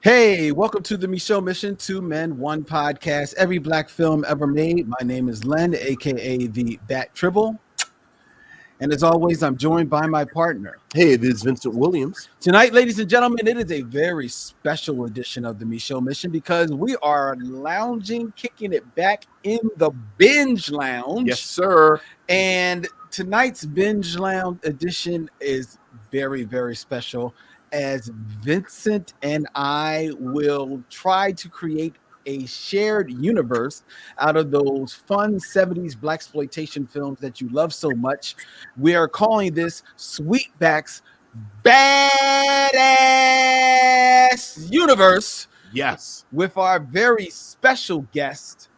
Hey, welcome to the Michelle Mission, Two Men, One Podcast, every black film ever made. My name is Len, aka the Bat Tribble. And as always, I'm joined by my partner. Hey, this is Vincent Williams. Tonight, ladies and gentlemen, it is a very special edition of the Michelle Mission because we are lounging, kicking it back in the binge lounge. Yes, sir. And tonight's binge lounge edition is very, very special, as Vincent and I will try to create a shared universe out of those fun 70s Blaxploitation films that you love so much. We are calling this Sweetback'S Baadasssss universe. Yes. With our very special guest,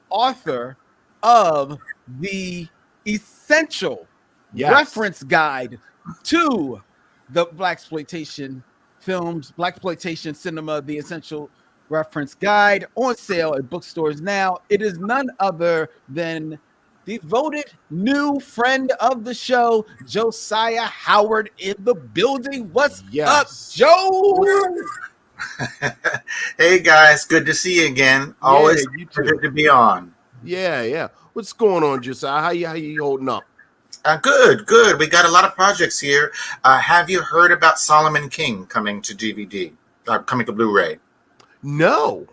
author of the essential reference guide to the Blaxploitation films, Blaxploitation cinema, the essential reference guide, on sale at bookstores now. It is none other than the voted new friend of the show, Josiah Howard, in the building. What's up, Joe? Hey guys, good to see you again. Always good to be on. Yeah. What's going on, Josiah? How you holding up? Good. We got a lot of projects here. Have you heard about Solomon King coming to DVD, coming to Blu-ray? No.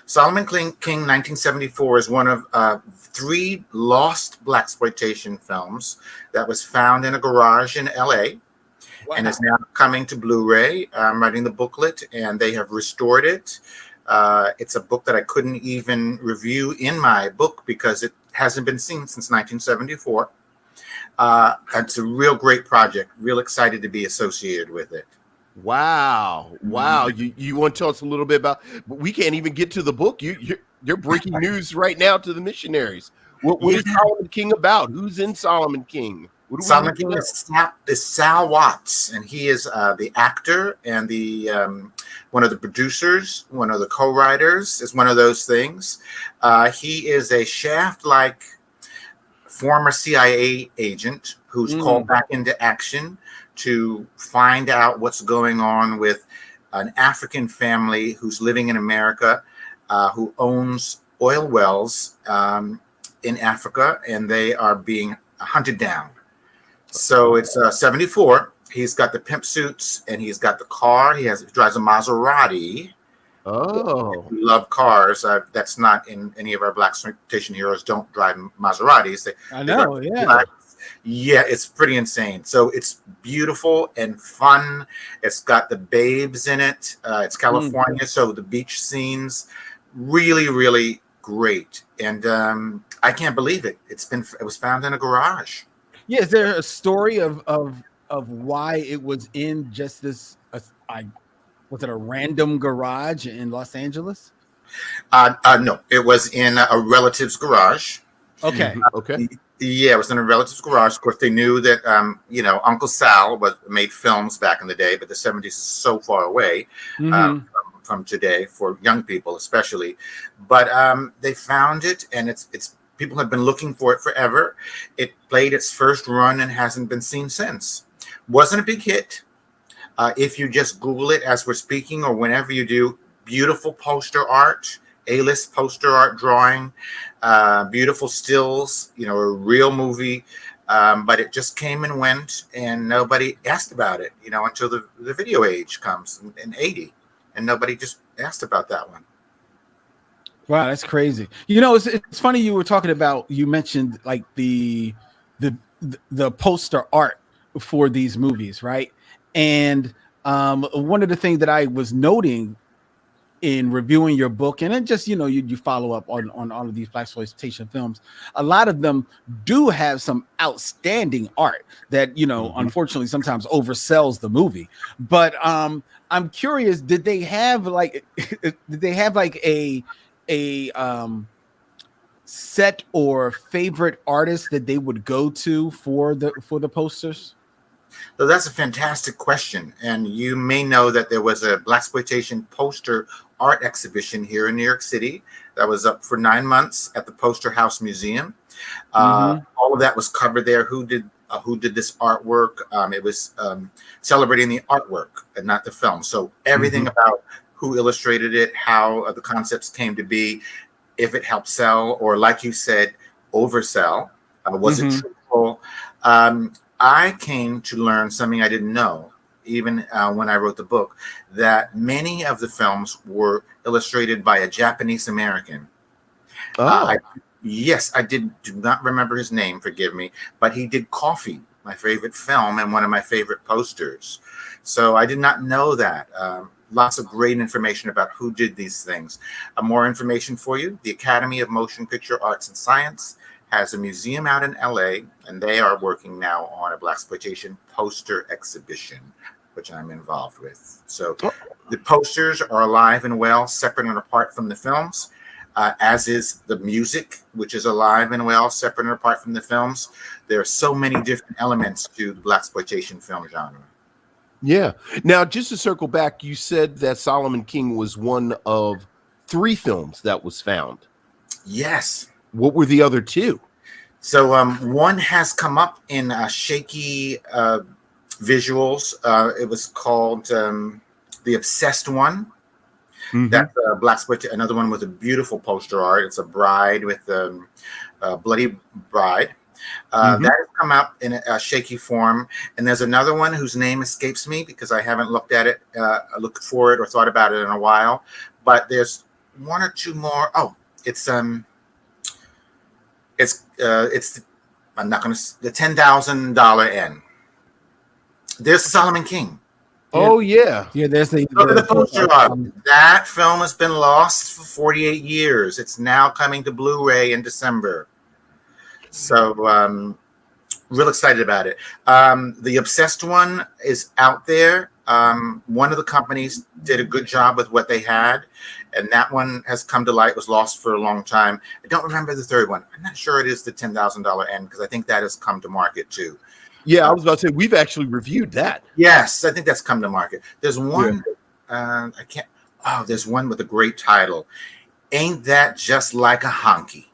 Solomon King, 1974, is one of three lost Blaxploitation films that was found in a garage in L.A. Wow. And is now coming to Blu-ray. I'm writing the booklet, and they have restored it. It's a book that I couldn't even review in my book because it hasn't been seen since 1974. It's a real great project. Real excited to be associated with it. Wow. You want to tell us a little bit about? We can't even get to the book. You're breaking news right now to the missionaries. What is Solomon King about? Who's in Solomon King? Solomon King is Sal Watts, and he is the actor and the one of the producers, one of the co-writers. Is one of those things. He is a Shaft-like former CIA agent who's called back into action to find out what's going on with an African family who's living in America, who owns oil wells in Africa, and they are being hunted down. So it's 74. He's got the pimp suits and he's got the car. He drives a Maserati. Oh, we love cars. That's not in any of our Blaxploitation heroes. Don't drive Maseratis. I know, yeah, it's pretty insane. So it's beautiful and fun. It's got the babes in it. It's California, so the beach scenes, really great. And I can't believe it. It was found in a garage. Yeah, is there a story of why it was in just this? Was it a random garage in Los Angeles? No, it was in a relative's garage. Okay. Yeah, it was in a relative's garage. Of course, they knew that Uncle Sal made films back in the day, but the 70s is so far away from today for young people, especially. But they found it, and it's people have been looking for it forever. It played its first run and hasn't been seen since. Wasn't a big hit. If you just Google it as we're speaking or whenever you do, beautiful poster art, A-list poster art drawing, beautiful stills, a real movie. But it just came and went, and nobody asked about it, until the video age comes in 80. And nobody just asked about that one. Wow, that's crazy. It's funny you mentioned like the poster art for these movies, right? And one of the things that I was noting in reviewing your book, and then just you follow up on all of these Blaxploitation films, a lot of them do have some outstanding art that unfortunately sometimes oversells the movie. But I'm curious, did they have like a set or favorite artist that they would go to for the posters? So that's a fantastic question. And you may know that there was a Blaxploitation poster art exhibition here in New York City that was up for 9 months at the Poster House Museum. All of that was covered there. Who did who did this artwork. It was celebrating the artwork and not the film. So everything about who illustrated it, how the concepts came to be, if it helped sell, or like you said, oversell. Was it truthful? I came to learn something I didn't know, even when I wrote the book, that many of the films were illustrated by a Japanese American. Yes, I do not remember his name, forgive me, but he did Coffee, my favorite film, and one of my favorite posters. So I did not know that. Lots of great information about who did these things. More information for you. The Academy of Motion Picture Arts and Science has a museum out in LA, and they are working now on a Blaxploitation poster exhibition, which I'm involved with. So the posters are alive and well, separate and apart from the films. As is the music, which is alive and well, separate and apart from the films. There are so many different elements to the Blaxploitation film genre. Yeah. Now, just to circle back, you said that Solomon King was one of 3 films that was found. Yes. What were the other 2? So one has come up in shaky visuals. It was called The Obsessed One. That's Blaxploitation. Another one with a beautiful poster art. It's a bride with a bloody bride. That has come out in a shaky form. And there's another one whose name escapes me because I haven't looked at it, looked for it, or thought about it in a while. But there's 1 or 2 more. Oh, it's I'm not going to, the $10,000 N. There's Solomon King. Oh yeah, There's the poster art. That film has been lost for 48 years. It's now coming to Blu-ray in December. So real excited about it. The Obsessed One is out there. One of the companies did a good job with what they had, and that one has come to light. Was lost for a long time. I don't remember the third one. I'm not sure it is the $10,000 N because I think that has come to market too. Yeah, I was about to say we've actually reviewed that. Yes, I think that's come to market. There's one, there's one with a great title. Ain't That Just Like a Honky?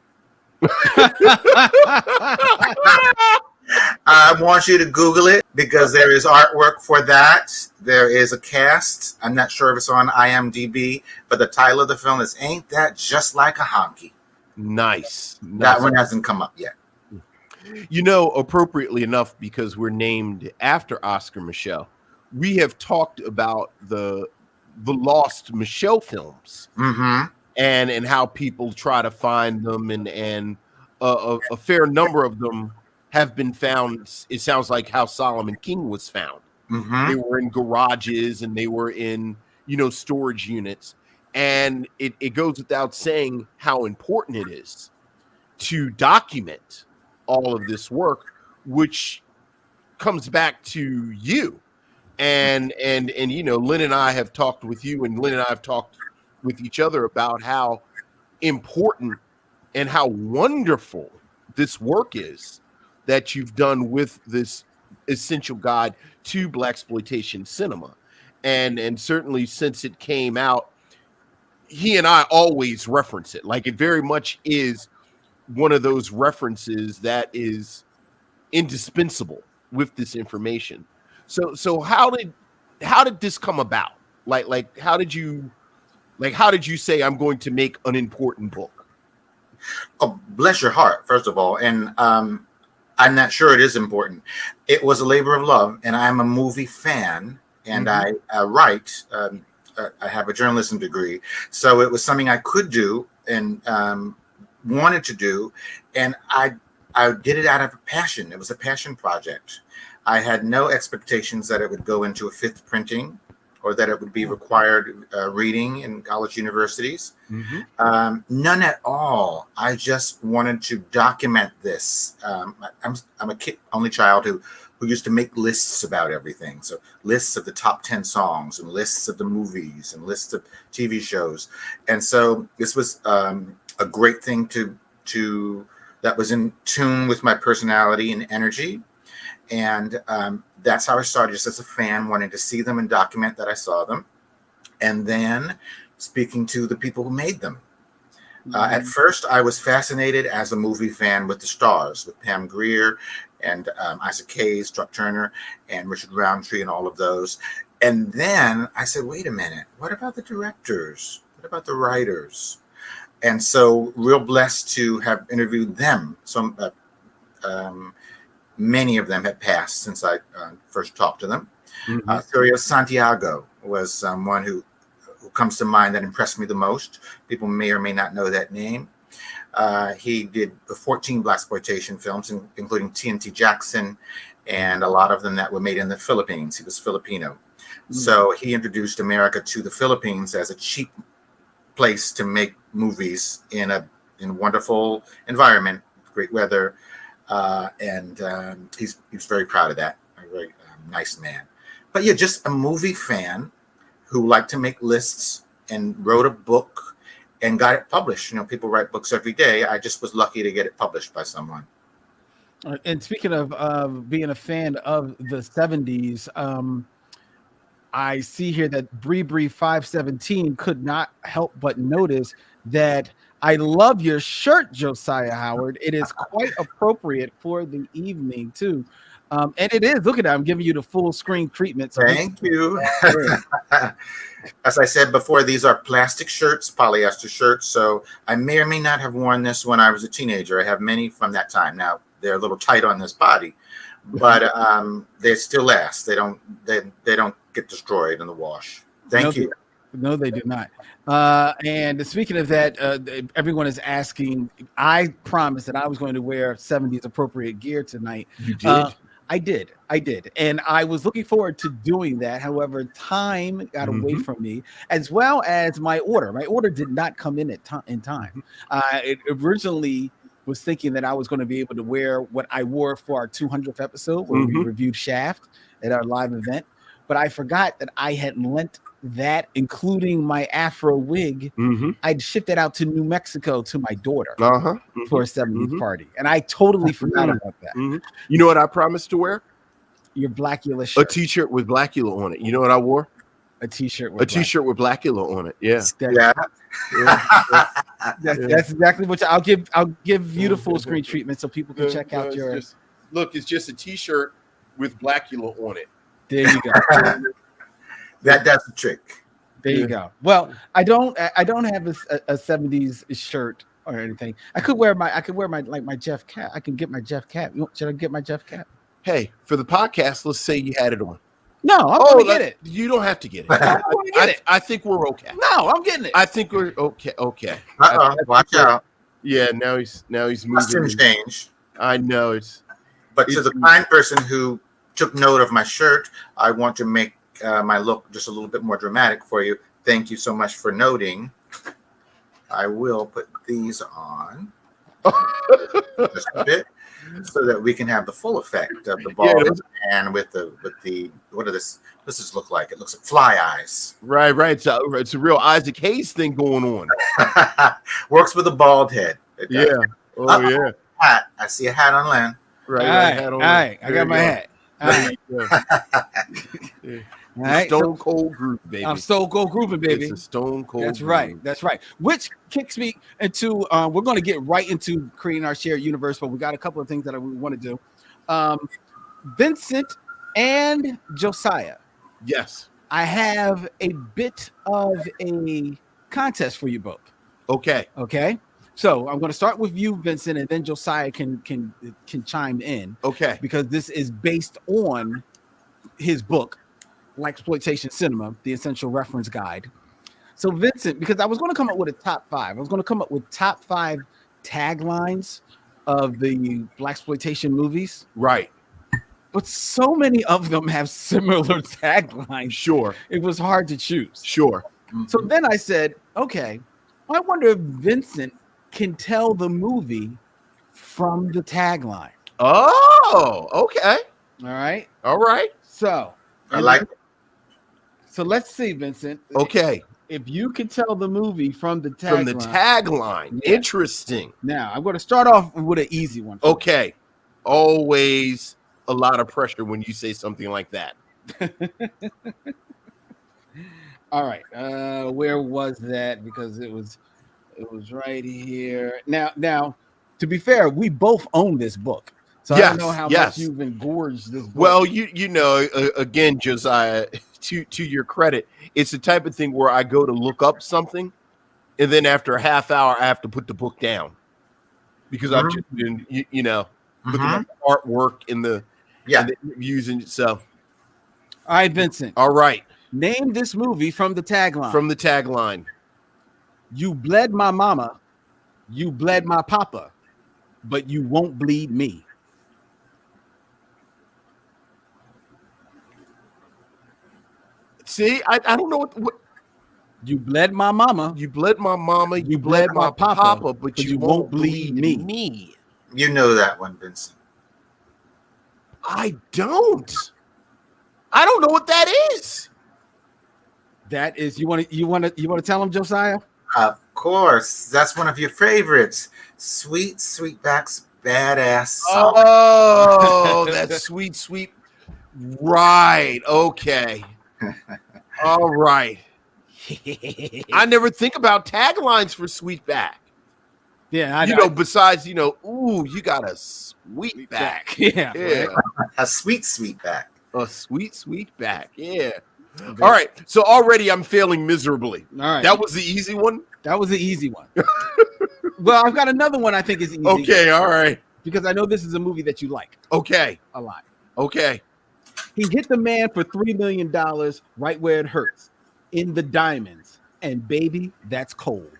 I want you to Google it because there is artwork for that. There is a cast. I'm not sure if it's on IMDb, but the title of the film is Ain't That Just Like a Honky? Nice. That one hasn't come up yet. You know, appropriately enough, because we're named after Oscar Michel, we have talked about the lost Michel films and how people try to find them, and a fair number of them have been found. It sounds like how Solomon King was found. They were in garages and they were in, storage units. And it goes without saying how important it is to document all of this work, which comes back to you. And Lynn and I have talked with you, and Lynn and I have talked with each other about how important and how wonderful this work is that you've done with this essential guide to Blaxploitation cinema. And certainly since it came out, he and I always reference it. Like, it very much is one of those references that is indispensable with this information. So how did this come about? Like how did you say I'm going to make an important book? Oh, bless your heart, first of all. And I'm not sure it is important. It was a labor of love, and I'm a movie fan, and I write. I have a journalism degree, so it was something I could do and wanted to do, and I did it out of a passion. It was a passion project. I had no expectations that it would go into a 5th printing or that it would be required reading in college universities. None at all. I just wanted to document this. I'm a kid, only child who used to make lists about everything. So lists of the top 10 songs and lists of the movies and lists of TV shows. And so this was a great thing to that was in tune with my personality and energy. And that's how I started, just as a fan, wanting to see them and document that I saw them. And then speaking to the people who made them. At first, I was fascinated as a movie fan with the stars, with Pam Grier and Isaac Hayes, Chuck Turner, and Richard Roundtree, and all of those. And then I said, wait a minute, what about the directors? What about the writers? And so real blessed to have interviewed them. Some many of them have passed since I first talked to them. Sergio Santiago was one who comes to mind that impressed me the most. People may or may not know that name. He did 14 Blaxploitation films, including TNT Jackson, and a lot of them that were made in the Philippines. He was Filipino. So he introduced America to the Philippines as a cheap place to make movies in a wonderful environment, great weather, and he's very proud of that. A very nice man. But yeah, just a movie fan who liked to make lists and wrote a book and got it published. You know, people write books every day. I just was lucky to get it published by someone. And speaking of being a fan of the 70s, I see here that Bree 517 could not help but notice that I love your shirt, Josiah Howard. It is quite appropriate for the evening too. And it is. Look at that. I'm giving you the full screen treatment. So thank you. As I said before, these are plastic shirts, polyester shirts. So I may or may not have worn this when I was a teenager. I have many from that time. Now they're a little tight on this body, but they still last. They don't get destroyed in the wash. Thank you. No, they do not. And speaking of that, everyone is asking. I promised that I was going to wear 70s appropriate gear tonight. You did? I did. And I was looking forward to doing that. However, time got away from me, as well as my order. My order did not come in in time. It originally was thinking that I was going to be able to wear what I wore for our 200th episode where we reviewed Shaft at our live event. But I forgot that I had lent that, including my Afro wig. I'd shipped it out to New Mexico to my daughter for a 70th party. And I totally forgot about that. You know what I promised to wear? Your Blackula shirt. A t-shirt with Blackula on it. You know what I wore? A t-shirt with Blackula on it. Yeah. That's exactly what I'll give you the full screen treatment so people can check out yours. Look, it's just a t-shirt with Blackula on it. There you go. That's the trick. There you go. Well, I don't have a 70s shirt or anything. I could wear my Jeff cap. I can get my Jeff cap. Should I get my Jeff cap? Hey, for the podcast, let's say you had it on. No, I'm gonna get it. You don't have to get it. I think we're okay. No, I'm getting it. I think we're okay. Okay. Watch out. Yeah, now he's moving. Costume change. I know But to the kind person who took note of my shirt, I want to make my look just a little bit more dramatic for you. Thank you so much for noting. I will put these on just a bit so that we can have the full effect of the ball and with the what does this look like? It looks like fly eyes. Right. It's a real Isaac Hayes thing going on. Works with a bald head. Yeah. Yeah. Hat. I see a hat on land. Right. All right. I got my hat. All right. All right. Stone cold group, baby. I'm stone cold grouping, baby. It's a stone cold. That's right. That's right. Which kicks me into we're going to get right into creating our shared universe, but we got a couple of things that we want to do. Vincent and Josiah. Yes. I have a bit of a contest for you both. Okay. So I'm going to start with you, Vincent, and then Josiah can chime in. Okay. Because this is based on his book, Exploitation Cinema, the Essential Reference Guide. So Vincent, because I was going to come up with a top 5. I was going to come up with top 5 taglines of the Blaxploitation movies. Right. But so many of them have similar taglines. Sure. It was hard to choose. Sure. So then I said, okay, I wonder if Vincent can tell the movie from the tagline. Oh, okay. All right. So I like it. So let's see, Vincent. Okay. If you can tell the movie from the tagline. From the tagline. Yeah. Interesting. Now, I'm going to start off with an easy one. Okay. Always a lot of pressure when you say something like that. All right. Where was that? Because it was right here. Now, to be fair, we both own this book. So I don't know how much you've engorged this book. Well, you know, again, Josiah, to your credit, it's the type of thing where I go to look up something, and then after a half hour, I have to put the book down because I've just been, you know, looking at the artwork in the interviews and so. All right, Vincent. All right. Name this movie from the tagline. From the tagline. You bled my mama, you bled my papa, but you won't bleed me. See, I don't know what you bled my mama. You bled my mama. You bled my papa, but you won't bleed me. You know that one, Vincent. I don't know what that is. That is you want to tell him, Josiah? Of course, that's one of your favorites. Sweetback'S Baadasssss. Oh, that's sweet. Right. Okay. All right. I never think about taglines for Sweetback. Yeah, you know, besides, you know, ooh, you got a Sweetback. Yeah. A Sweetback. A Sweetback. Yeah. Okay. All right. So already I'm failing miserably. All right. That was the easy one? That was the easy one. Well, I've got another one I think is easy. Okay, all right. Because I know this is a movie that you like. Okay. A lot. Okay. He hit the man for $3 million right where it hurts, in the diamonds. And baby, that's cold.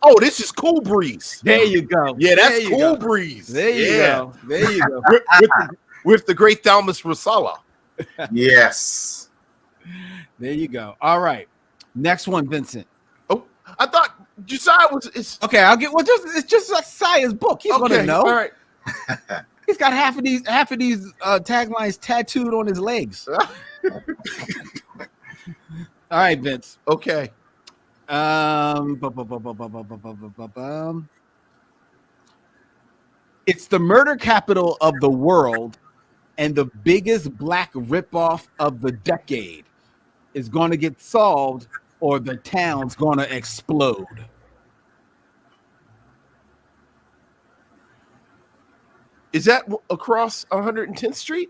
Oh, this is Cool Breeze. There you go. Yeah, that's Cool Breeze. There you go. There you go. with the great Thalmus Rasala. Yes. There you go. All right. Next one, Vincent. Oh, I thought Josiah was. Okay, I'll get. Well, it's just Josiah's book. He's gonna know. All right. He's got half of these taglines tattooed on his legs. All right, Vince. Okay. It's the murder capital of the world and the biggest black ripoff of the decade is going to get solved or the town's going to explode. Is that across 110th Street?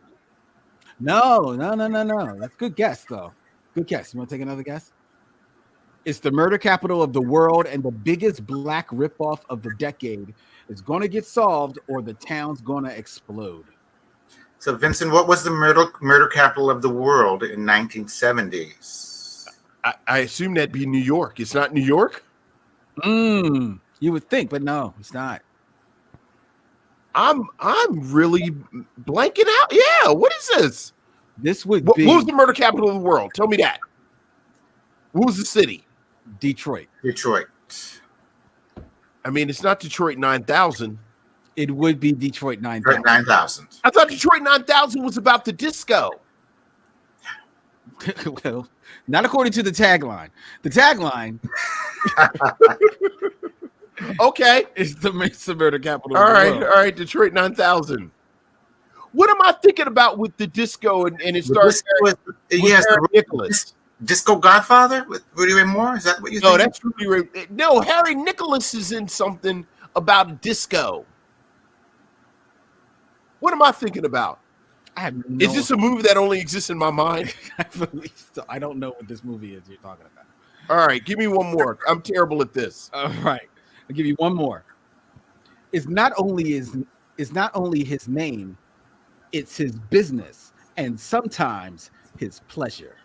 No. That's a good guess, though. Good guess. You want to take another guess? It's the murder capital of the world and the biggest black ripoff of the decade is going to get solved or the town's going to explode. So, Vincent, what was the murder capital of the world in 1970s? I assume that'd be New York. It's not New York? You would think, but no, it's not. I'm really blanking out. Yeah, what is this? This would be. What was the murder capital of the world? Tell me that. What was the city? Detroit. I mean, it's not Detroit 9000. It would be Detroit 9000. 9000. I thought Detroit 9000 was about the disco. Well, not according to the tagline. The tagline. Okay. It's the murder capital. All right. Detroit 9000. What am I thinking about with the disco and it starts with yes, Harry Nicholas? Disco Godfather with Rudy Ray Moore? Is that what you think? No, that's Rudy Ray. No, Harry Nicholas is in something about a disco. What am I thinking about? Is this a movie that only exists in my mind? I believe so. I don't know what this movie is you're talking about. All right, give me one more. I'm terrible at this. All right, I'll give you one more. It's not only his name, it's his business, and sometimes his pleasure.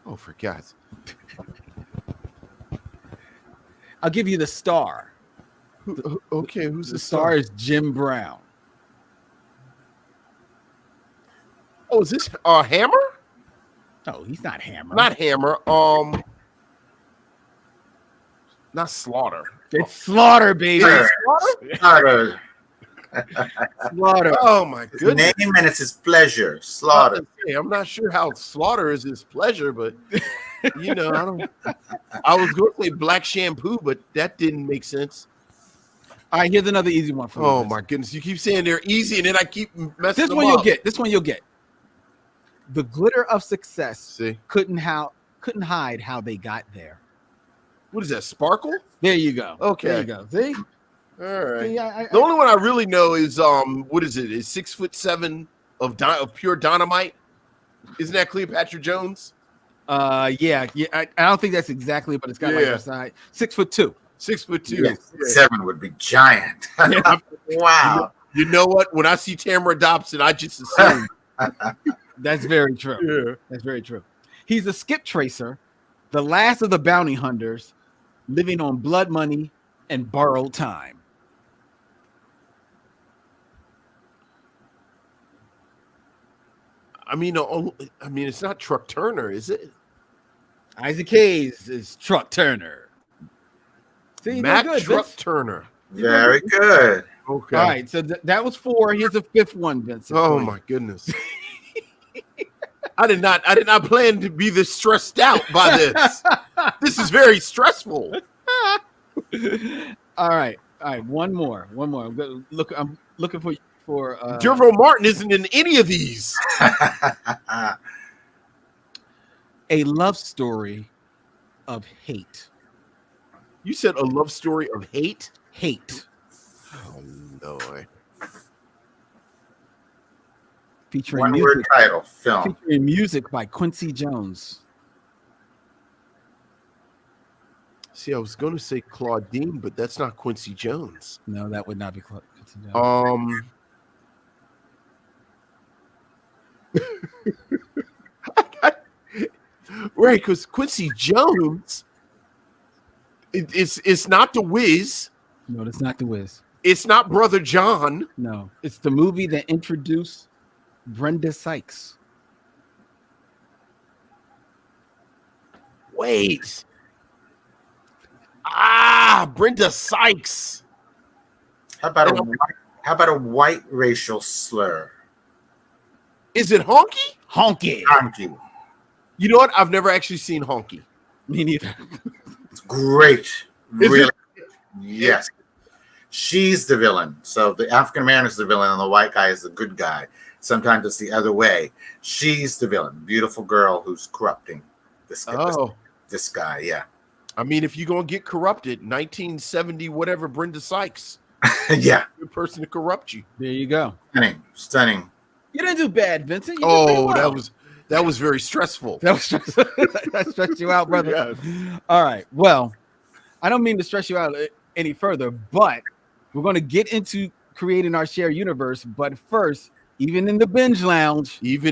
Oh, for God's. I'll give you the star. Okay, who's the star? Is Jim Brown. Oh, is this Hammer? No, he's not Hammer. Not Hammer. Not Slaughter. It's Slaughter, baby. Slaughter. Slaughter. Oh my goodness. Name and it's his pleasure. Slaughter. I'm not sure how Slaughter is his pleasure, but you know, I was going to say Black Shampoo, but that didn't make sense. All right, here's another easy one for you. Oh my goodness. You keep saying they're easy and then I keep messing this them one up. you'll get. This one you'll get. The glitter of success couldn't hide how they got there. What is that? Sparkle? There you go. Okay. There you go. See? All right. See, The only one I really know is what is it? Is 6'7" of pure dynamite? Isn't that Cleopatra Jones? Yeah. I don't think that's exactly, but it's got like Yeah. a side 6'2". 6'2". Yes, Yeah. 7 would be giant. Yeah. Wow. You know what? When I see Tamara Dobson, I just assume. That's very true. Yeah. That's very true. He's a skip tracer, the last of the bounty hunters, living on blood money and borrowed time. I mean, it's not Truck Turner, is it? Isaac Hayes is Truck Turner. See, Mac good, Truck Vince. Turner. Very good. Okay. All right, so that was 4. Here's a 5th one, Vincent. Oh my goodness. I did not plan to be this stressed out by this. This is very stressful. All right. One more. I'm looking for Dervo Martin isn't in any of these. a love story of hate. You said a love story of hate? Hate. Oh no. Featuring One music, word title, film. featuring music by Quincy Jones. See, I was going to say Claudine, but that's not Quincy Jones. No, that would not be Quincy Jones. Right, because Quincy Jones, it's not The Wiz. No, that's not The Wiz. It's not Brother John. No, it's the movie that introduced Brenda Sykes. Wait. Brenda Sykes. How about a white racial slur? Is it Honky? Honky. Honky. You know what? I've never actually seen Honky. Me neither. It's great. Is Really? it? Yes. She's the villain. So the African American is the villain and the white guy is the good guy. Sometimes it's the other way. She's the villain. Beautiful girl who's corrupting this guy. Yeah. I mean, if you're going to get corrupted, 1970, whatever, Brenda Sykes. Yeah. Good person to corrupt you. There you go. Stunning. You didn't do bad, Vincent. You did pretty well. that was very stressful. That stressed you out, brother. Yes. All right. Well, I don't mean to stress you out any further, but we're going to get into creating our shared universe. But first, even in the binge lounge, we've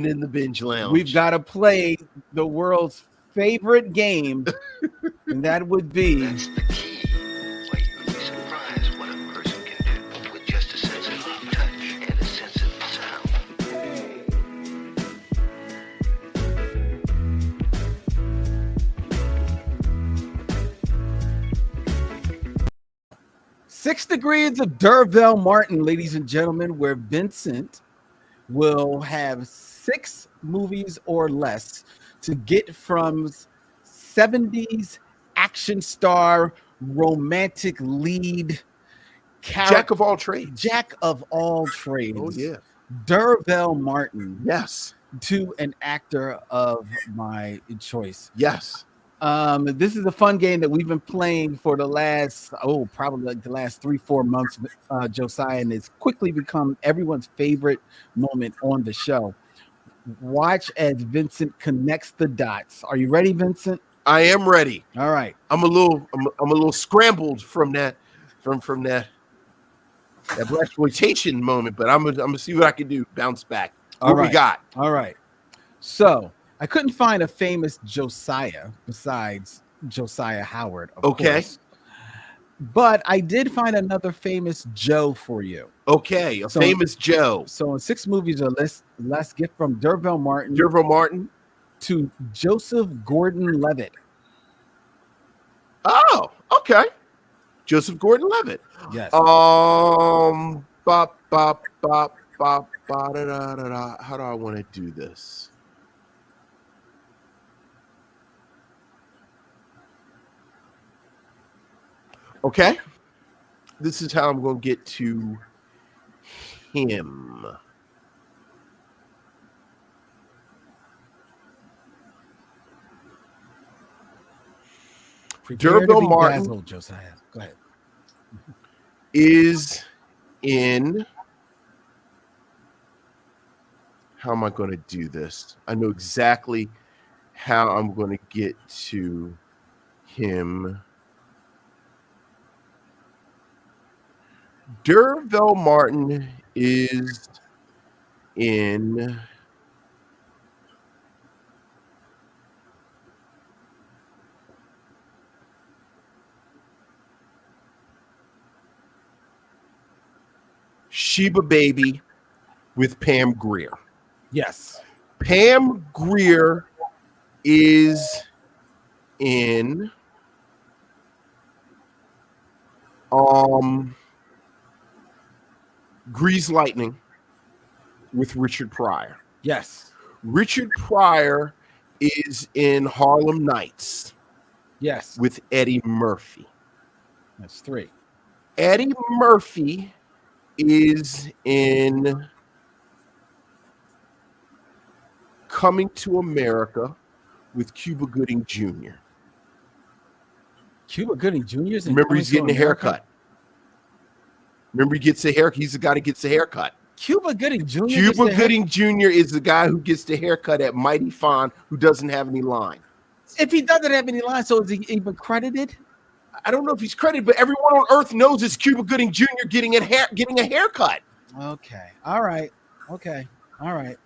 got to play the world's favorite game, and that would be. That's the key. Why you would be surprised what a person can do with just a sensitive touch and a sensitive sound. 6 Degrees of Dervell Martin, ladies and gentlemen, where Vincent will have 6 movies or less to get from 70s action star, romantic lead, Jack of all trades. Oh, yeah. Dervell Martin. Yes. To an actor of my choice. Yes. This is a fun game that we've been playing for the last, probably like the last 3-4 months, Josiah, and it's quickly become everyone's favorite moment on the show. Watch as Vincent connects the dots. Are you ready, Vincent? I am ready. All right. I'm a little scrambled from that Blaxploitation moment, but I'm gonna see what I can do. Bounce back. What we got? All right. So I couldn't find a famous Josiah besides Josiah Howard. Of course. But I did find another famous Joe for you. Okay, famous Joe. So in 6 movies or less, let's get from Dervell Martin to Joseph Gordon-Levitt. Oh, okay. Joseph Gordon-Levitt. Yes. Bop, bop, bop, bop, da, da, da, da. How do I want to do this? Okay. This is how I'm going to get to him. Dervell Martin. Josiah. Go ahead. is in. How am I going to do this? I know exactly how I'm going to get to him. Dervell Martin is in. Sheba Baby with Pam Grier. Yes. Pam Grier is in Grease Lightning with Richard Pryor. Yes. Richard Pryor is in Harlem Nights. Yes. With Eddie Murphy. That's 3. Eddie Murphy is in Coming to America with Cuba Gooding Jr. Cuba Gooding Jr. is in Remember, he's getting a haircut. Remember, he gets a haircut. He's the guy that gets a haircut. Cuba Gooding Jr. Cuba Gooding Jr. is the guy who gets the haircut at Mighty Fine, who doesn't have any line. If he doesn't have any lines, so is he even credited? I don't know if he's credited, but everyone on Earth knows it's Cuba Gooding Jr. getting a haircut. Okay. All right. Okay. All right.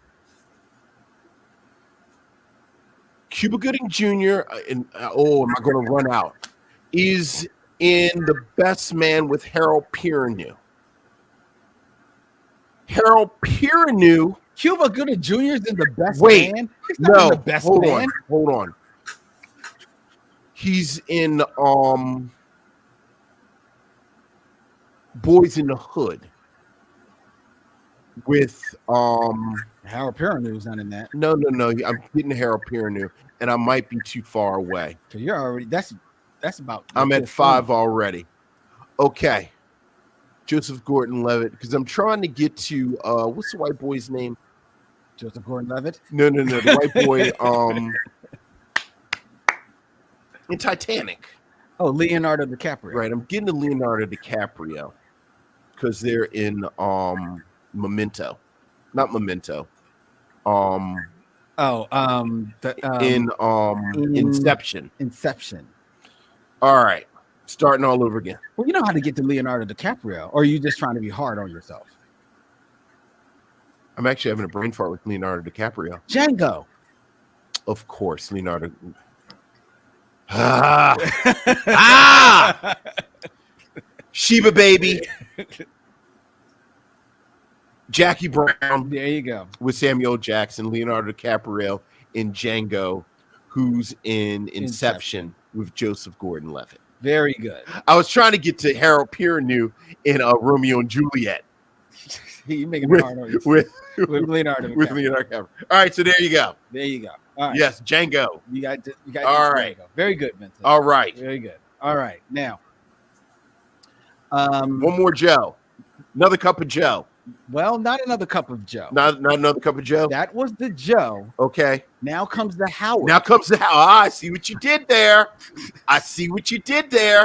Cuba Gooding Jr. Am I going to run out? Is in The Best Man with Harold Perrineau. Harold Perrineau. Cuba Gooding Jr. is in The Best Wait, Man. He's not in The Best Man. Hold on. He's in Boys in the Hood with Harold Perrineau's not in that. No. I'm getting Harold Perrineau, and I might be too far away. So you're already that's about. I'm at 5 already. Okay, Joseph Gordon-Levitt, because I'm trying to get to what's the white boy's name? Joseph Gordon-Levitt. No, the white boy in Titanic. Oh, Leonardo DiCaprio. Right, I'm getting to Leonardo DiCaprio because they're in Memento, not Memento. In Inception. Inception. All right, starting all over again. Well, you know how to get to Leonardo DiCaprio, or are you just trying to be hard on yourself? I'm actually having a brain fart with Leonardo DiCaprio. Django. Of course, Leonardo. Sheba Baby. Jackie Brown. There you go. With Samuel Jackson, Leonardo DiCaprio in Django, who's in Inception with Joseph Gordon-Levitt. Very good. I was trying to get to Harold Perrineau in Romeo and Juliet. You making it hard on yourself. With Leonardo DiCaprio. With Leonardo DiCaprio. All right, so there you go. There you go. All right. Yes, Django. You got all right. Django. Very good, Vincent. All right. Very good. All right. Now, one more Joe. Another cup of Joe. Well, not another cup of Joe. Not another cup of Joe. That was the Joe. Okay. Now comes the Howard. I see what you did there.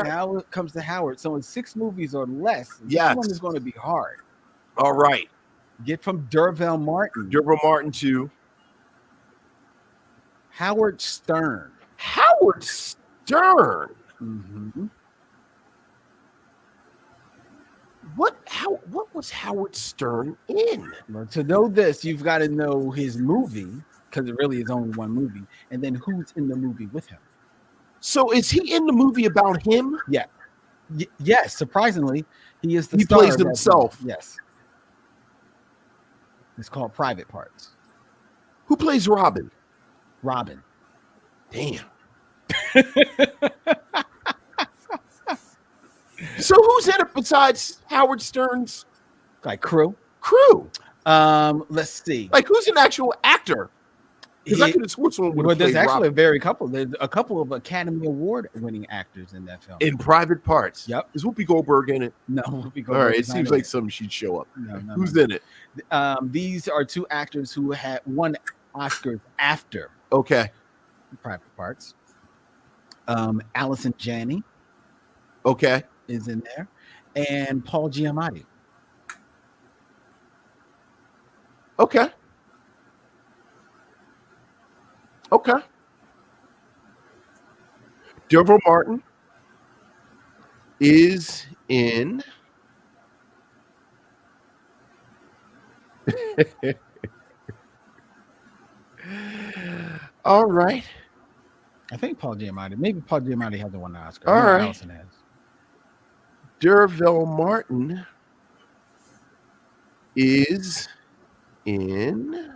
Now comes the Howard. So in 6 movies or less, yes, this one is going to be hard. All right. Get from Dervell Martin. Dervell Martin to Howard Stern. Howard Stern. Mm-hmm. What was Howard Stern in? Well, to know this, you've got to know his movie, because it really is only one movie, and then who's in the movie with him. So is he in the movie about him? Yeah. Yes, surprisingly, he is the He star plays of that himself. movie. Yes. It's called Private Parts. Who plays Robin? Robin. Damn. So who's in it besides Howard Stern's like crew? Let's see. Like who's an actual actor? Because I could have sworn someone would have there's played actually Robin. there's a couple of Academy Award winning actors in that film. In Private Parts. Yep. Is Whoopi Goldberg in it? No, Whoopi Goldberg. All right, it seems like something she'd show up. No, who's in it? These are 2 actors who had won Oscars after Private Parts. Allison Janney. Okay. Is in there. and Paul Giamatti. Okay. Okay. D'Urville Martin is in. All right. I think Paul Giamatti. Maybe Paul Giamatti hasn't won an Oscar. All I know right. Allison has. D'Urville Martin is in.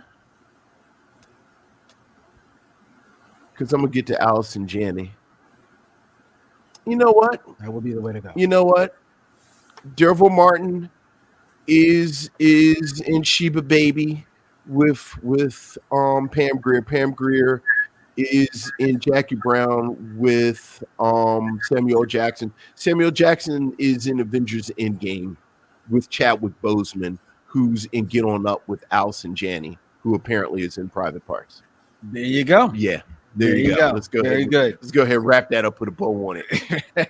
Because I'm gonna get to Allison Janney. You know what? That would be the way to go. You know what? D'Urville Martin is in Sheba Baby with Pam Grier. Pam Grier is in Jackie Brown with Samuel Jackson. Samuel Jackson is in Avengers Endgame with Chadwick Boseman, who's in Get On Up with Allison Janney, who apparently is in Private Parts. There you go. Yeah. There you go. Let's go. Very ahead. good. Let's go ahead and wrap that up. Put a bow on it.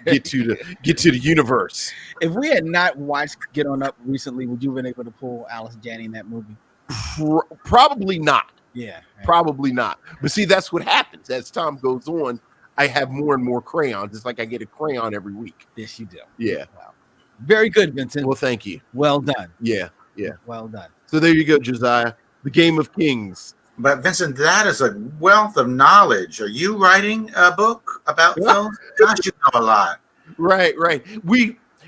Get to the universe. If we had not watched Get On Up recently, would you have been able to pull Alice Janney in that movie? Probably not. Yeah. Probably not. But see, that's what happens as time goes on. I have more and more crayons. It's like I get a crayon every week. Yes, you do. Yeah. Wow. Very good, Vincent. Well, thank you. Well done. Yeah. Yeah. Well done. So there you go, Josiah. The Game of Kings. But Vincent, that is a wealth of knowledge. Are you writing a book about films? Gosh, you know a lot. Right.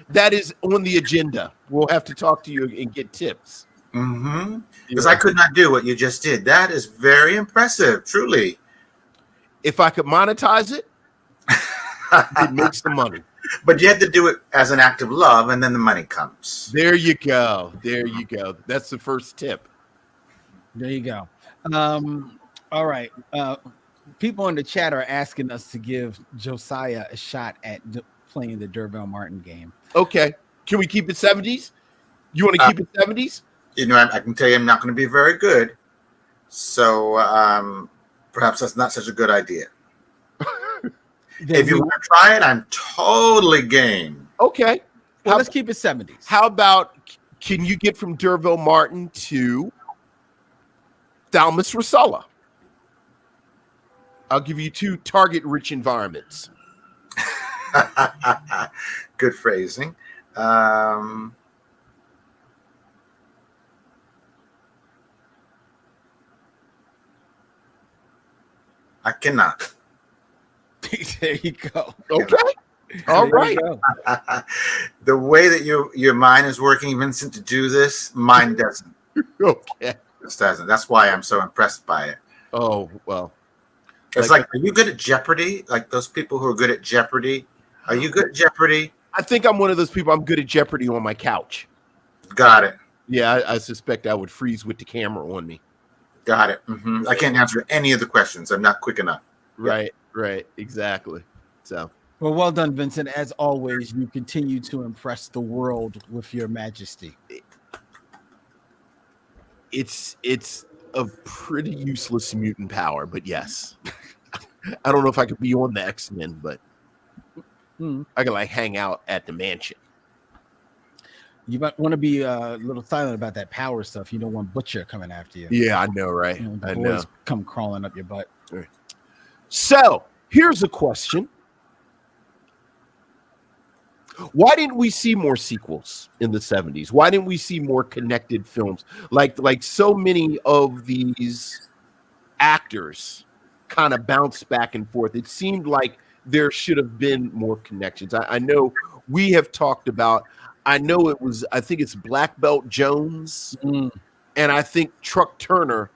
That is on the agenda. We'll have to talk to you and get tips. Mm-hmm. Because I could not do what you just did. That is very impressive, truly. If I could monetize it, it makes the money. But you had to do it as an act of love, and then the money comes. There you go. There you go. That's the first tip. There you go. All right. People in the chat are asking us to give Josiah a shot at playing the D'Urville Martin game. Okay. Can we keep it 70s? You want to keep it 70s? You know, I can tell you I'm not going to be very good. So perhaps that's not such a good idea. If you want to try it, I'm totally game. Okay. Well, let's keep it 70s. How about, can you get from D'Urville Martin to Thalmus Rosella? I'll give you 2 target-rich environments. Good phrasing. I cannot. There you go. Okay. All right. The way that your mind is working, Vincent, to do this, mine doesn't. Okay. This doesn't. That's why I'm so impressed by it. Oh, well. It's like, are you good at Jeopardy? Like those people who are good at Jeopardy? Are you good at Jeopardy? I think I'm one of those people. I'm good at Jeopardy on my couch. Got it. Yeah, I suspect I would freeze with the camera on me. Got it. Mm-hmm. I can't answer any of the questions. I'm not quick enough. Right, right, exactly. So, well done, Vincent. As always, you continue to impress the world with your majesty. It's a pretty useless mutant power, but yes. I don't know if I could be on the X-Men, but I can like hang out at the mansion. You might want to be a little silent about that power stuff. You don't want Butcher coming after you. Yeah, I know, right? The I boys know. come crawling up your butt. So here's a question. Why didn't we see more sequels in the 70s? Why didn't we see more connected films? Like so many of these actors kind of bounced back and forth. It seemed like there should have been more connections. I know we have talked about, I think it's Black Belt Jones and I think Truck Turner.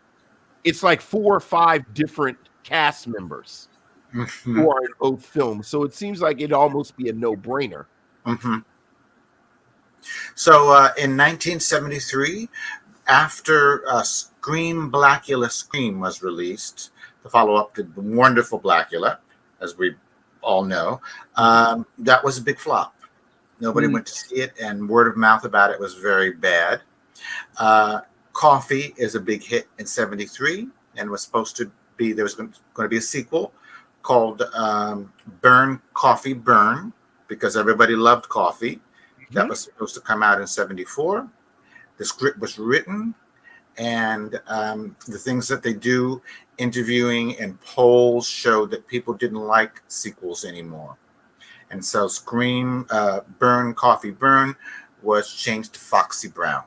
It's like 4 or 5 different cast members who are in both films. So it seems like it'd almost be a no-brainer. Mm-hmm. So in 1973, after Scream, Blackula Scream was released, the follow-up to the wonderful Blackula, as we all know, that was a big flop. Nobody went to see it, and word of mouth about it was very bad. Coffee is a big hit in 73, and was supposed to be, there was going to be a sequel called Burn, Coffee, Burn, because everybody loved coffee. that was supposed to come out in 1974. The script was written, and the things that they do, interviewing and polls, showed that people didn't like sequels anymore. And so Scream, Burn, Coffee, Burn was changed to Foxy Brown.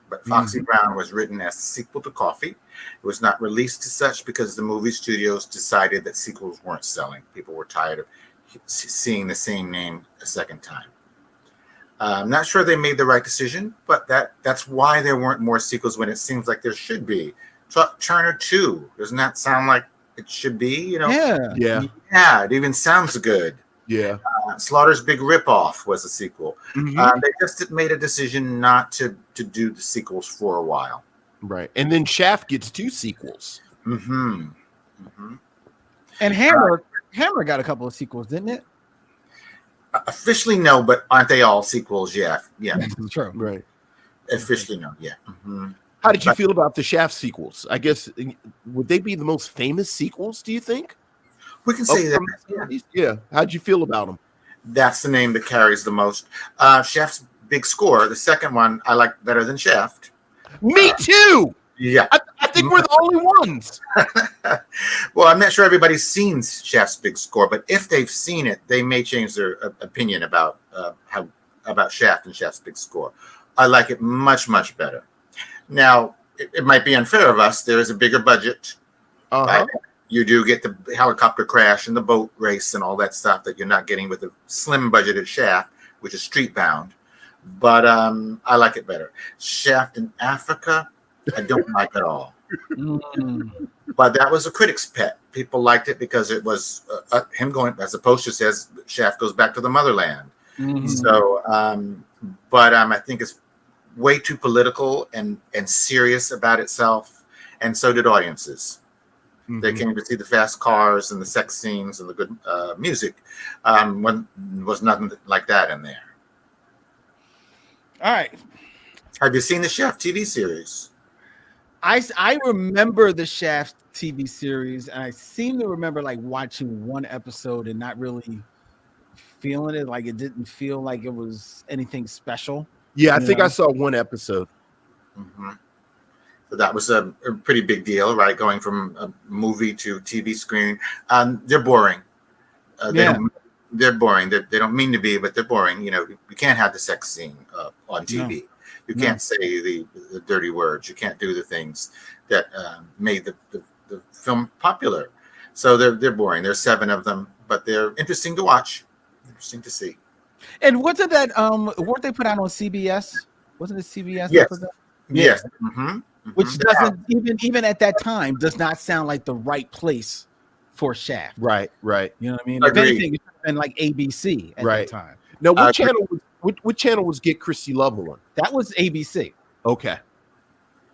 But Foxy Brown was written as a sequel to Coffee. It was not released as such because the movie studios decided that sequels weren't selling. People were tired of seeing the same name a second time. I'm not sure they made the right decision, but that's why there weren't more sequels when it seems like there should be. Truck Turner 2, doesn't that sound like it should be? You know? Yeah, it even sounds good. Yeah. Slaughter's Big Ripoff was a sequel. They just made a decision not to do the sequels for a while. Right. And then Shaft gets 2 sequels. And Hammer got a couple of sequels, didn't it? Officially, no, but aren't they all sequels? Yeah. That's true. Right. Officially, no. Yeah. How did you feel about the Shaft sequels? I guess, would they be the most famous sequels, do you think? We can say that. Yeah. How'd you feel about them? That's the name that carries the most. Shaft's Big Score, the second one, I like better than Shaft. Me too. Yeah. I think we're the only ones. Well, I'm not sure everybody's seen Shaft's Big Score, but if they've seen it, they may change their opinion about Shaft and Shaft's Big Score. I like it much, much better. Now, it might be unfair of us. There is a bigger budget. Right? You do get the helicopter crash and the boat race and all that stuff that you're not getting with the slim budgeted Shaft, which is street bound. But I like it better. Shaft in Africa, I don't like at all. But that was a critic's pet. People liked it because it was him going, as the poster says, Shaft goes back to the motherland. So, I think it's way too political and serious about itself, and so did audiences. They came to see the fast cars and the sex scenes and the good music. When was nothing like that in there. All right. Have you seen the Shaft TV series? I remember the Shaft TV series, and I seem to remember like watching one episode and not really feeling it. Like it didn't feel like it was anything special. Yeah, I think I saw one episode. So that was a pretty big deal, right? Going from a movie to TV screen. They're boring. They're boring. They don't mean to be, but they're boring. You know, you can't have the sex scene on TV. No. You can't say the dirty words. You can't do the things that made the film popular. So they're boring. There's 7 of them, but they're interesting to watch. Interesting to see. And wasn't that weren't they put out on CBS? Wasn't it CBS? Yes. Yes. Which doesn't even at that time does not sound like the right place for Shaft. Right. You know what I mean? Agreed. If anything, it should have been like ABC at that time. Now, what channel was Get Christy Lovell on? That was ABC. Okay.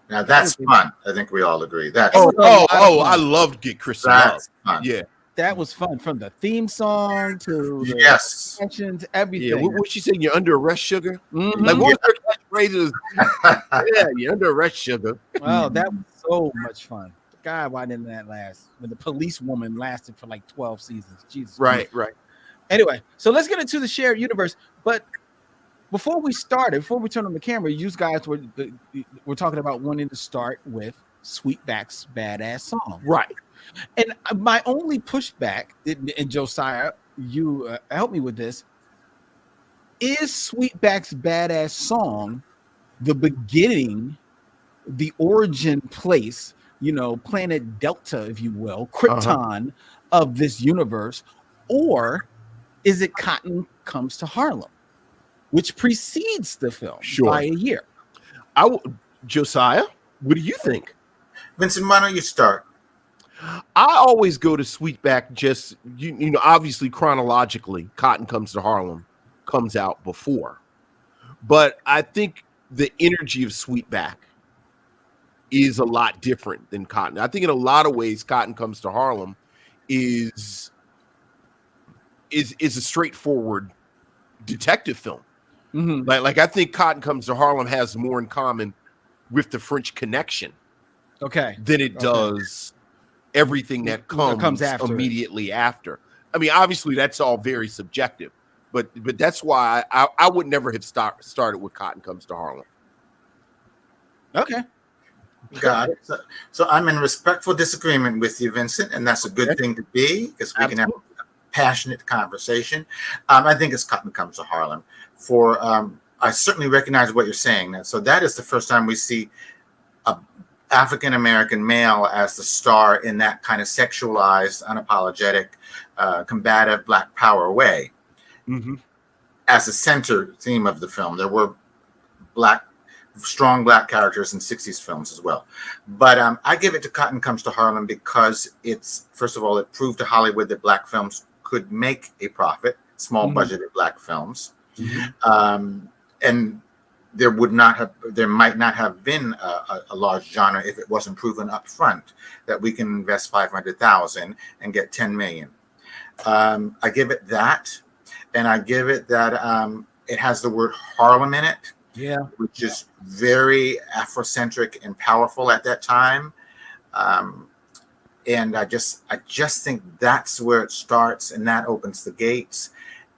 Now that's fun. I think we all agree. That's I loved Get Christy Lovell. Fun. Yeah. That was fun, from the theme song to the sections, everything. Yeah, what she saying? You're under arrest, sugar. Like what was her catchphrases? Yeah, you're under arrest, sugar. Oh, that was so much fun. God, why didn't that last? When the police woman lasted for like 12 seasons. Jesus. Right. Anyway, so let's get into the shared universe. But before we turn on the camera, you guys were talking about wanting to start with Sweetback'S Baadasssss song. Right. And my only pushback, and Josiah, you help me with this, is Sweetback'S Baadasssss song the beginning, the origin place, planet Delta, if you will, Krypton of this universe, or is it Cotton Comes to Harlem, which precedes the film by a year? Josiah, what do you think? Vincent, why don't you start? I always go to Sweetback, just obviously chronologically, Cotton Comes to Harlem comes out before, but I think the energy of Sweetback is a lot different than Cotton. I think in a lot of ways, Cotton Comes to Harlem is a straightforward detective film. Like I think Cotton Comes to Harlem has more in common with the French Connection, than it does everything that comes after immediately after. I mean, obviously that's all very subjective, but that's why I would never have started with Cotton Comes to Harlem. Okay. Got it. So I'm in respectful disagreement with you, Vincent, and that's a good thing to be, because we can have a passionate conversation. I think it's Cotton Comes to Harlem. I certainly recognize what you're saying. So that is the first time we see a African-American male as the star in that kind of sexualized, unapologetic, combative Black power way. Mm-hmm. As the center theme of the film. There were strong Black characters in 60s films as well. But I give it to Cotton Comes to Harlem because it's, first of all, it proved to Hollywood that Black films could make a profit, small budgeted Black films. Mm-hmm. And there might not have been a large genre if it wasn't proven up front that we can invest 500,000 and get 10 million. I give it that, and I give it that it has the word Harlem in it, which is very Afrocentric and powerful at that time. And I just think that's where it starts, and that opens the gates.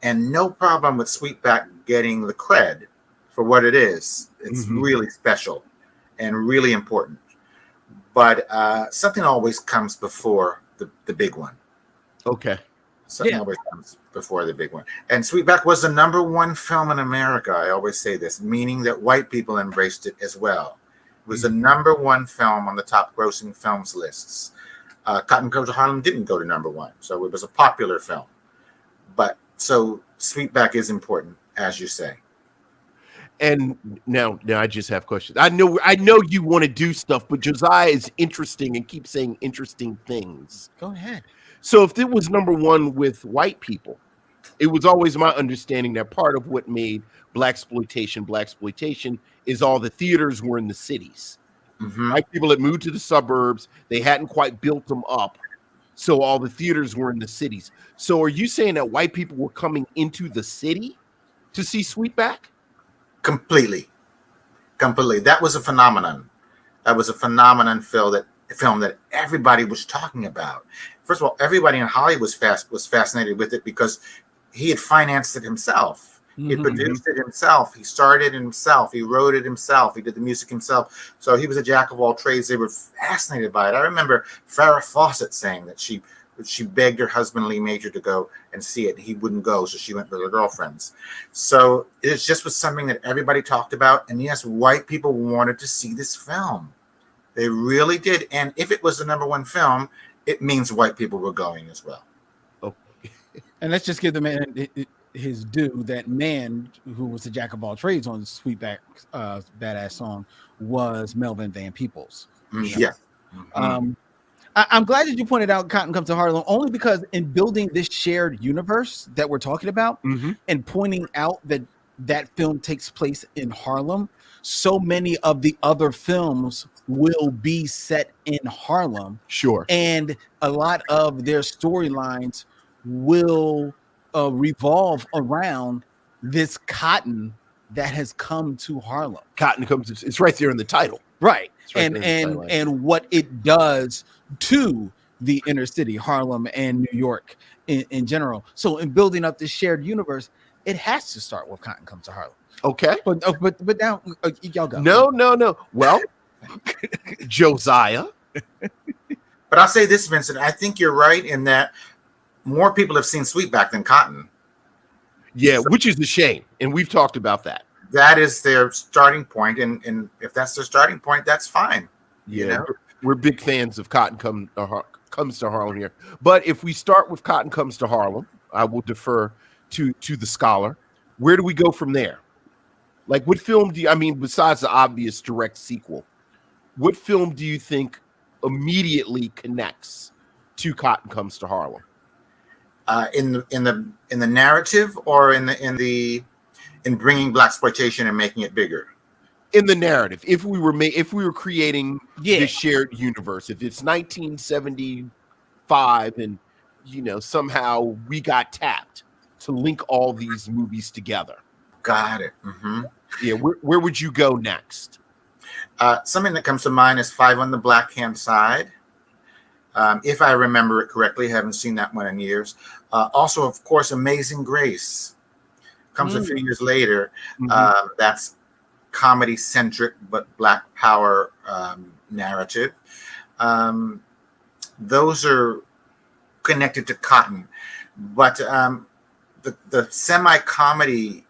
And no problem with Sweetback getting the cred for what it is. It's really special and really important. But something always comes before the big one. Okay. Something always comes before the big one. And Sweetback was the #1 film in America. I always say this, meaning that white people embraced it as well. It was the #1 film on the top grossing films lists. Cotton Comes to Harlem didn't go to #1, so it was a popular film. But so Sweetback is important, as you say. And now I just have questions. I know you want to do stuff, but Josiah is interesting and keeps saying interesting things. Go ahead. So if it was #1 with white people, it was always my understanding that part of what made Blaxploitation is all the theaters were in the cities. White people had moved to the suburbs. They hadn't quite built them up. So all the theaters were in the cities. So are you saying that white people were coming into the city to see Sweetback? Completely. That was a phenomenon. That was a phenomenon film that everybody was talking about. First of all, everybody in Hollywood was fascinated with it because he had financed it himself. He had produced it himself. He started it himself. He wrote it himself. He did the music himself. So he was a jack of all trades. They were fascinated by it. I remember Farrah Fawcett saying that she begged her husband Lee Major to go and see it. He wouldn't go, so she went with her girlfriends. So it just was something that everybody talked about. And yes, white people wanted to see this film. They really did. And if it was the #1 film, it means white people were going as well. Okay. And let's just give the man his due. That man who was the jack of all trades on Sweetback's Baadasssss song was Melvin Van Peebles. Yeah. I'm glad that you pointed out Cotton Comes to Harlem, only because in building this shared universe that we're talking about and pointing out that film takes place in Harlem, so many of the other films will be set in Harlem. Sure. And a lot of their storylines will revolve around this cotton that has come to Harlem. Cotton comes, it's right there in the title. Right. Right And what it does to the inner city, Harlem and New York in general. So in building up this shared universe, it has to start with Cotton Comes to Harlem. Okay. But now y'all go. No. Well, Josiah. But I'll say this, Vincent. I think you're right in that more people have seen Sweetback than Cotton. Yeah, which is a shame. And we've talked about that. That is their starting point. And if that's their starting point, that's fine. Yeah, you know? We're big fans of Cotton Comes to Harlem here. But if we start with Cotton Comes to Harlem, I will defer to the scholar. Where do we go from there? Like, what film besides the obvious direct sequel, what film do you think immediately connects to Cotton Comes to Harlem? In the narrative, or in bringing Blaxploitation and making it bigger? In the narrative, if we were creating this shared universe, if it's 1975 and somehow we got tapped to link all these movies together. Got it. Yeah, where would you go next? Something that comes to mind is 5 on the Black Hand Side. If I remember it correctly, haven't seen that one in years. Also, of course, Amazing Grace. comes a few years later. Mhm. That's comedy centric, but Black Power narrative. Those are connected to Cotton, but the semi comedy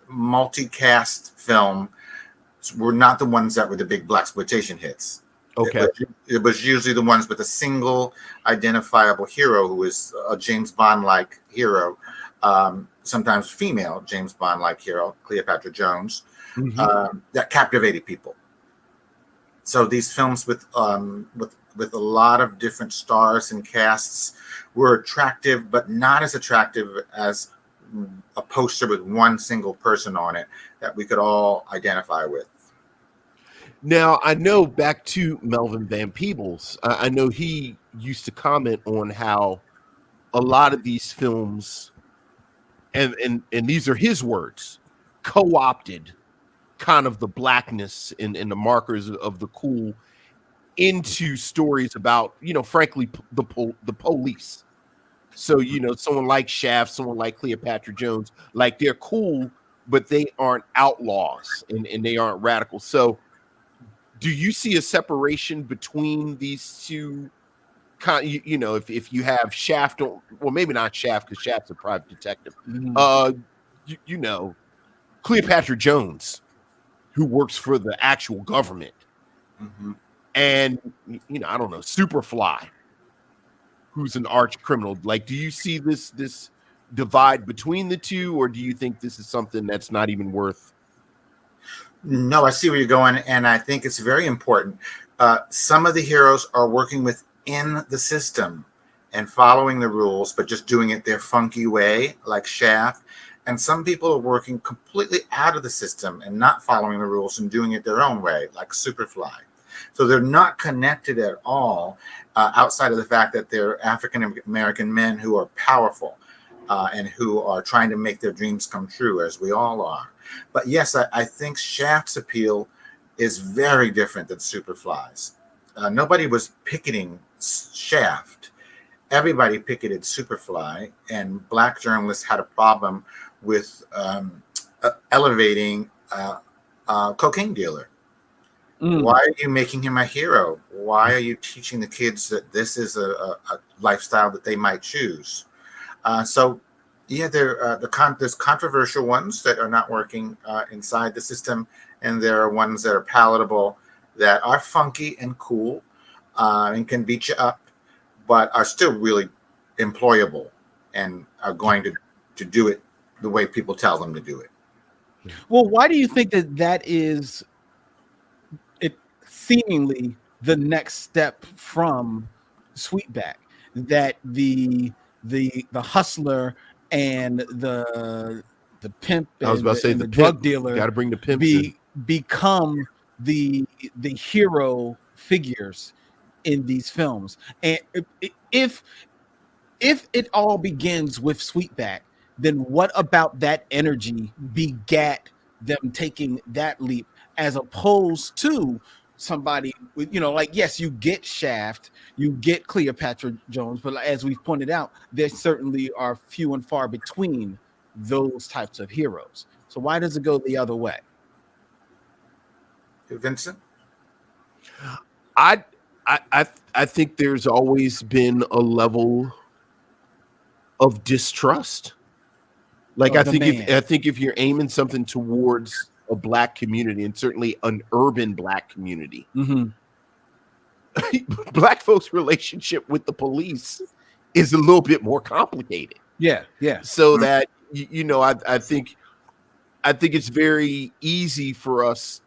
multicast film were not the ones that were the big Blaxploitation hits. Okay. It was usually the ones with a single identifiable hero who is a James Bond-like hero, sometimes female James Bond-like hero, Cleopatra Jones, that captivated people. So these films with a lot of different stars and casts were attractive, but not as attractive as a poster with one single person on it that we could all identify with. Now, I know back to Melvin Van Peebles, I know he used to comment on how a lot of these films, and these are his words, co-opted kind of the blackness and the markers of the cool into stories about, frankly, the police. So, someone like Shaft, someone like Cleopatra Jones, like they're cool, but they aren't outlaws and they aren't radical. So do you see a separation between these two? If you have Shaft, well, maybe not Shaft because Shaft's a private detective. Cleopatra Jones, who works for the actual government, and I don't know, Superfly, who's an arch criminal. Like, do you see this divide between the two, or do you think this is something that's not even worth? No, I see where you're going, and I think it's very important. Some of the heroes are working within the system and following the rules, but just doing it their funky way, like Shaft. And some people are working completely out of the system and not following the rules and doing it their own way, like Superfly. So they're not connected at all, outside of the fact that they're African American men who are powerful and who are trying to make their dreams come true, as we all are. But yes, I think Shaft's appeal is very different than Superfly's. Nobody was picketing Shaft. Everybody picketed Superfly, and black journalists had a problem with elevating a cocaine dealer. Why are you making him a hero? Why are you teaching the kids that this is a lifestyle that they might choose? There's controversial ones that are not working inside the system, and there are ones that are palatable, that are funky and cool, and can beat you up, but are still really employable and are going to do it the way people tell them to do it. Well, why do you think that is it seemingly the next step from Sweetback? That the hustler and the pimp and I was about to say the the drug pimp, dealer got to bring the pimps in. become the hero figures in these films. And if it all begins with Sweetback, then what about that energy begat them taking that leap, as opposed to somebody with, like, yes, you get Shaft, you get Cleopatra Jones, but as we've pointed out, there certainly are few and far between those types of heroes. So why does it go the other way? Vincent? I think there's always been a level of distrust. Like, I think if you're aiming something towards a black community, and certainly an urban black community, black folks' relationship with the police is a little bit more complicated. Yeah. So that I think it's very easy for us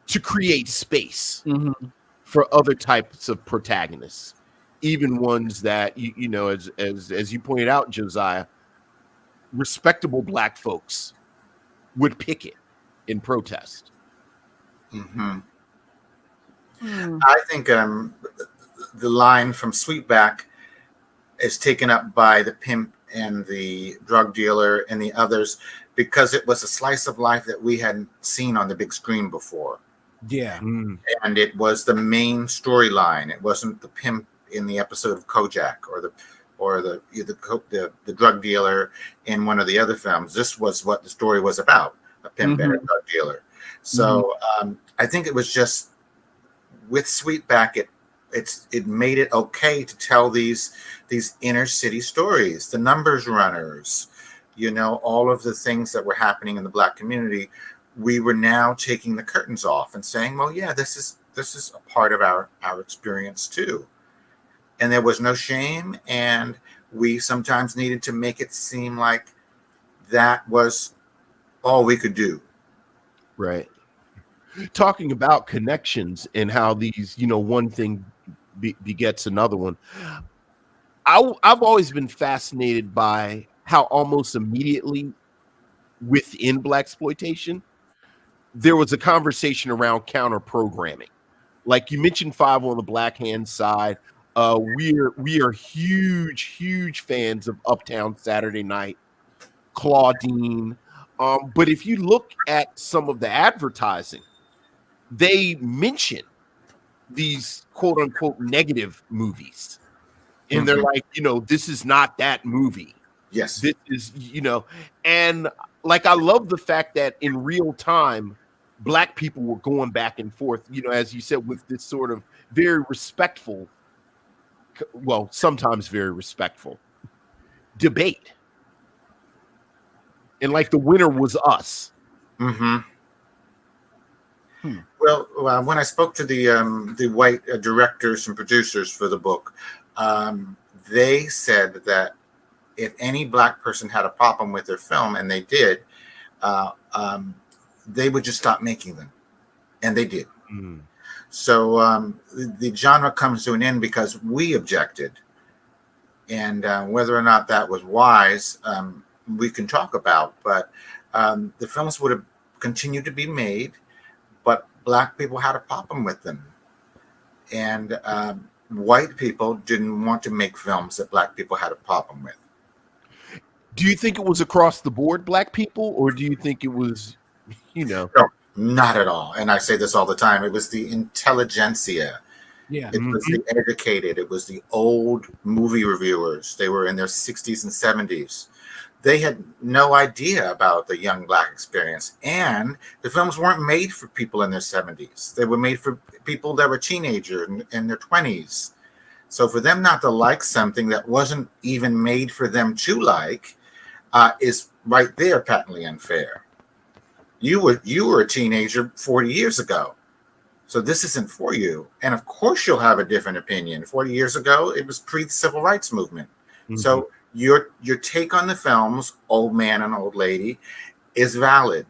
to create space for other types of protagonists, even ones that as you pointed out, Josiah, respectable black folks would picket in protest. I think the line from Sweetback is taken up by the pimp and the drug dealer and the others because it was a slice of life that we hadn't seen on the big screen before. Yeah. And it was the main storyline. It wasn't the pimp in the episode of Kojak or the or the drug dealer in one of the other films. This was what the story was about, a pimp and a drug dealer. So I think it was just with Sweetback, it made it okay to tell these inner city stories, the numbers runners, all of the things that were happening in the Black community. We were now taking the curtains off and saying, well, yeah, this is a part of our experience too. And there was no shame, and we sometimes needed to make it seem like that was all we could do. Right. Talking about connections and how these, one thing begets another one. I've always been fascinated by how almost immediately within Blaxploitation, there was a conversation around counter programming. Like you mentioned, 5 on the Black Hand side. We are huge fans of Uptown Saturday Night, Claudine. But if you look at some of the advertising, they mention these quote unquote negative movies. And they're like, this is not that movie. Yes. This is, and like, I love the fact that in real time, Black people were going back and forth, as you said, with this sort of very respectful, well, sometimes very respectful debate. And like the winner was us. Well, when I spoke to the white directors and producers for the book, they said that if any Black person had a problem with their film, and they did, they would just stop making them. And they did. So the genre comes to an end because we objected. And whether or not that was wise, we can talk about. But the films would have continued to be made, but Black people had a problem with them. And white people didn't want to make films that Black people had a problem with. Do you think it was across the board Black people, or do you think it was, No, not at all. And I say this all the time. It was the intelligentsia. Yeah. It was the educated. It was the old movie reviewers. They were in their 60s and 70s. They had no idea about the young Black experience. And the films weren't made for people in their 70s. They were made for people that were teenagers in their 20s. So for them not to like something that wasn't even made for them to like is right there patently unfair. You were a teenager 40 years ago. So this isn't for you. And of course you'll have a different opinion. 40 years ago, it was pre-civil rights movement. So your take on the films, Old Man and Old Lady, is valid.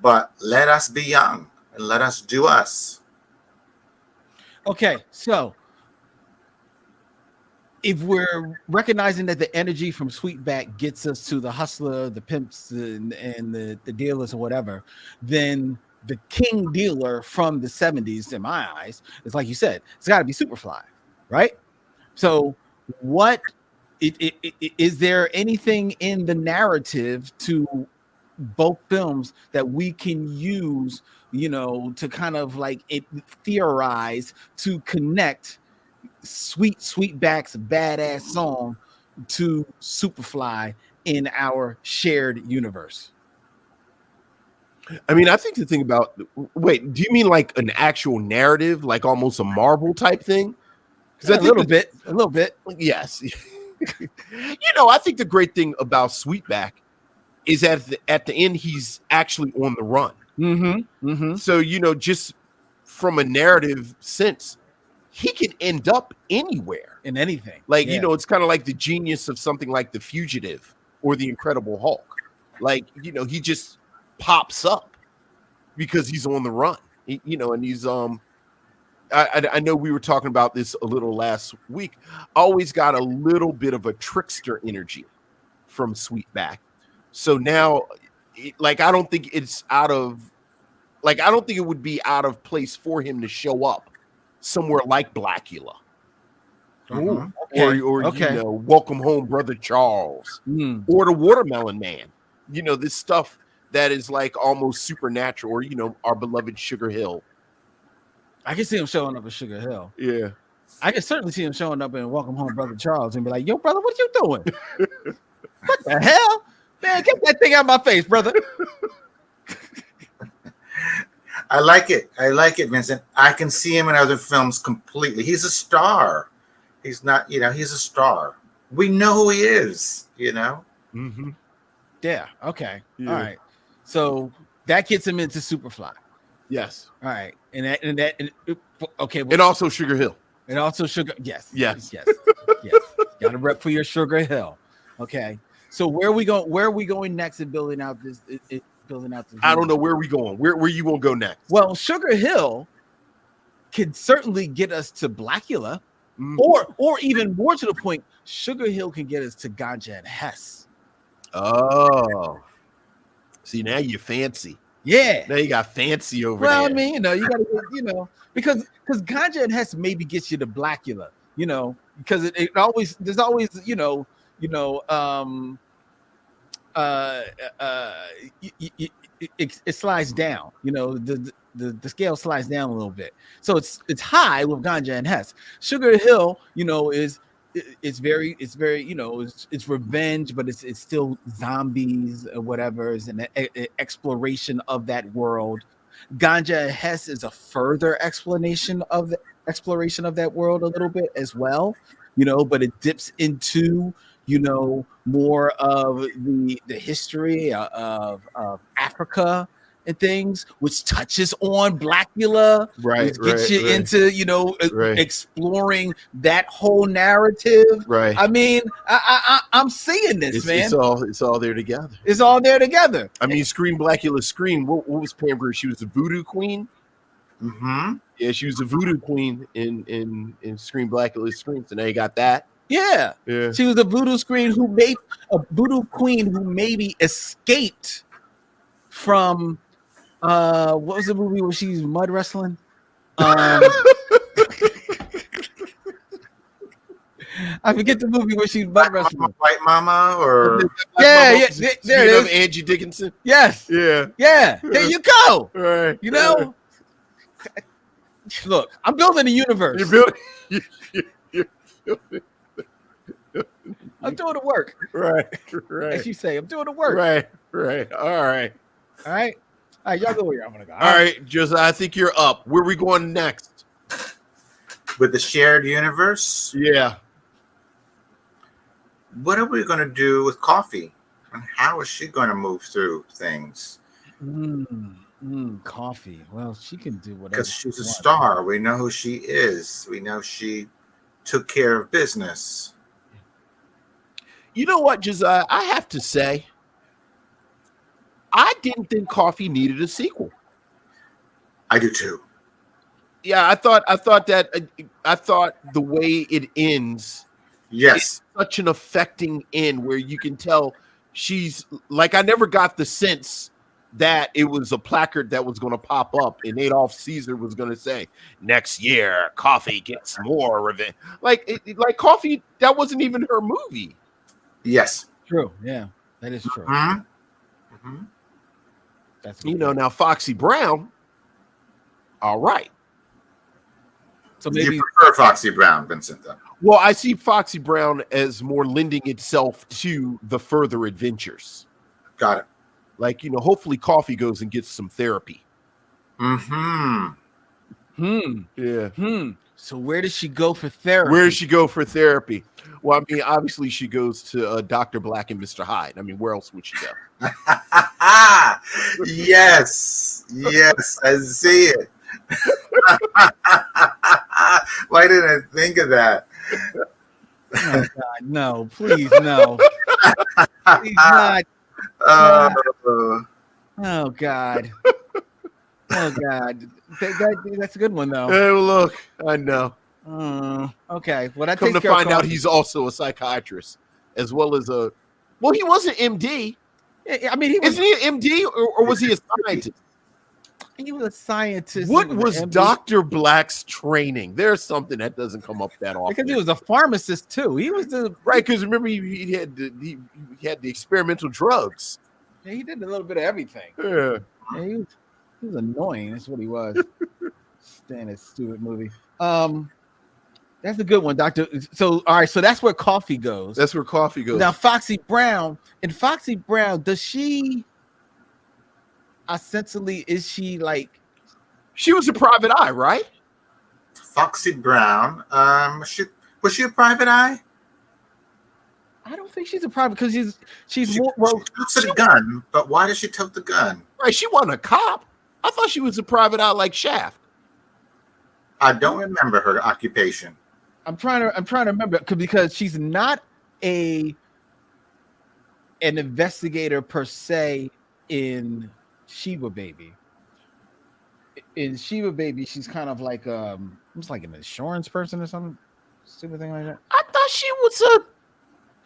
But let us be young and let us do us. Okay, so if we're recognizing that the energy from Sweetback gets us to the hustler, the pimps, and the dealers or whatever, then the king dealer from the 70s, in my eyes, is like you said, it's got to be Superfly, right? So what is there anything in the narrative to both films that we can use, to kind of like theorize to connect Sweetback's badass song to Superfly in our shared universe? I mean, I think the thing about, wait, do you mean like an actual narrative, like almost a Marvel type thing? Because a little bit. Yes. I think the great thing about Sweetback is at the end, he's actually on the run. So, just from a narrative sense, he can end up anywhere in anything. Like, it's kind of like the genius of something like The Fugitive or The Incredible Hulk. Like, he just pops up because he's on the run, and he's I know we were talking about this a little last week. Always got a little bit of a trickster energy from Sweetback. So now, I don't think it's I don't think it would be out of place for him to show up somewhere like Blackula. Okay. Welcome Home, Brother Charles, or the Watermelon Man. This stuff that is like almost supernatural, or our beloved Sugar Hill. I can see him showing up at Sugar Hill. Yeah. I can certainly see him showing up in Welcome Home, Brother Charles, and be like, "Yo, brother, what you doing? What the hell, man? Get that thing out of my face, brother." I like it. I like it, Vincent. I can see him in other films completely. He's a star. He's not, he's a star. We know who he is, Mm-hmm. Yeah. Okay. Yeah. All right. So that gets him into Superfly. Yes. All right. Okay. And also Sugar Hill. And also Sugar. Yes. Yes. Yes. Got to rep for your Sugar Hill. Okay. So where are we going next in building out this? Building out this. I don't know where we going. Where you want to go next? Well, Sugar Hill can certainly get us to Blackula, or even more to the point, Sugar Hill can get us to Ganja and Hess. Oh, see, now you're fancy. Yeah. Now you got fancy over Well, there. I mean, you got to, because Ganja and Hess maybe gets you to Blackula, because it always, there's always, it slides down, the scale slides down a little bit. So it's high with Ganja and Hess. Sugar Hill, it's very, it's revenge, but it's still zombies or whatever. It's an exploration of that world. Ganja and Hess is a further exploration of that world a little bit as well, but it dips into more of the history of Africa and things, which touches on Blackula, which gets you into exploring that whole narrative. Right. I mean, I'm seeing this, man. It's all there together. It's all there together. I mean, Blackula Scream. What was Pamper? She was the voodoo queen. Mm-hmm. Yeah, she was the voodoo queen in Scream Blackula Scream. So now you got that. Yeah. She was a voodoo queen who maybe escaped from what was the movie where she's mud wrestling? I forget the movie where she's mud wrestling. White Mama, or there it is. Angie Dickinson. Yes. Yeah. There you go. Right. Look, I'm building a universe. I'm doing the work. Right. As you say, I'm doing the work. Right. All right. Y'all go where y'all want to go. All right, Josiah, I think you're up. Where are we going next? With the shared universe? Yeah. What are we going to do with Coffee? And how is she going to move through things? Coffee. Well, she can do whatever. Because she's a star. We know who she is. We know she took care of business. You know what, Josiah? I have to say, I didn't think Coffee needed a sequel. I do too. Yeah, I thought the way it ends, yes, such an affecting end where you can tell she's like, I never got the sense that it was a placard that was going to pop up and Adolf Caesar was going to say, next year, Coffee gets more revenge. Like Coffee, that wasn't even her movie. Yes. True. Yeah, that is true. Mm-hmm. That's now Foxy Brown. All right. So maybe you prefer Foxy Brown, Vincentto? Well, I see Foxy Brown as more lending itself to the further adventures. Got it. Like, hopefully Coffee goes and gets some therapy. Mm-hmm. Yeah. So where does she go for therapy? Where does she go for therapy? Well, I mean, obviously she goes to Dr. Black and Mr. Hyde. I mean, where else would she go? Yes, I see it. Why didn't I think of that? Oh God, no! Please, no! Please not! Oh God! Oh God! That's a good one though. Hey, look, I know. Okay, well, Come to find out, he's also a psychiatrist as well as a. Well, he was an MD. I mean, isn't he an MD or was he a scientist? He was a scientist. What was Dr. Black's training? There's something that doesn't come up that often. Because he was a pharmacist too. He was right. Because remember, he had the experimental drugs. Yeah, he did a little bit of everything. Yeah, he was annoying. That's what he was. Stand that stupid movie. That's a good one, Doctor. So, all right, so that's where Coffee goes. That's where Coffee goes. Now, Foxy Brown, does she essentially, is she like? She was a private eye, right? Foxy Brown. Was she a private eye? I don't think she's a private because she's She more. totes the gun, but why does she tote the gun? Right, she wasn't a cop. I thought she was a private eye like Shaft. I don't remember her occupation. I'm trying to remember because she's not an investigator per se in Sheba Baby. In Sheba Baby, she's kind of like it's like an insurance person or something stupid thing like that. I thought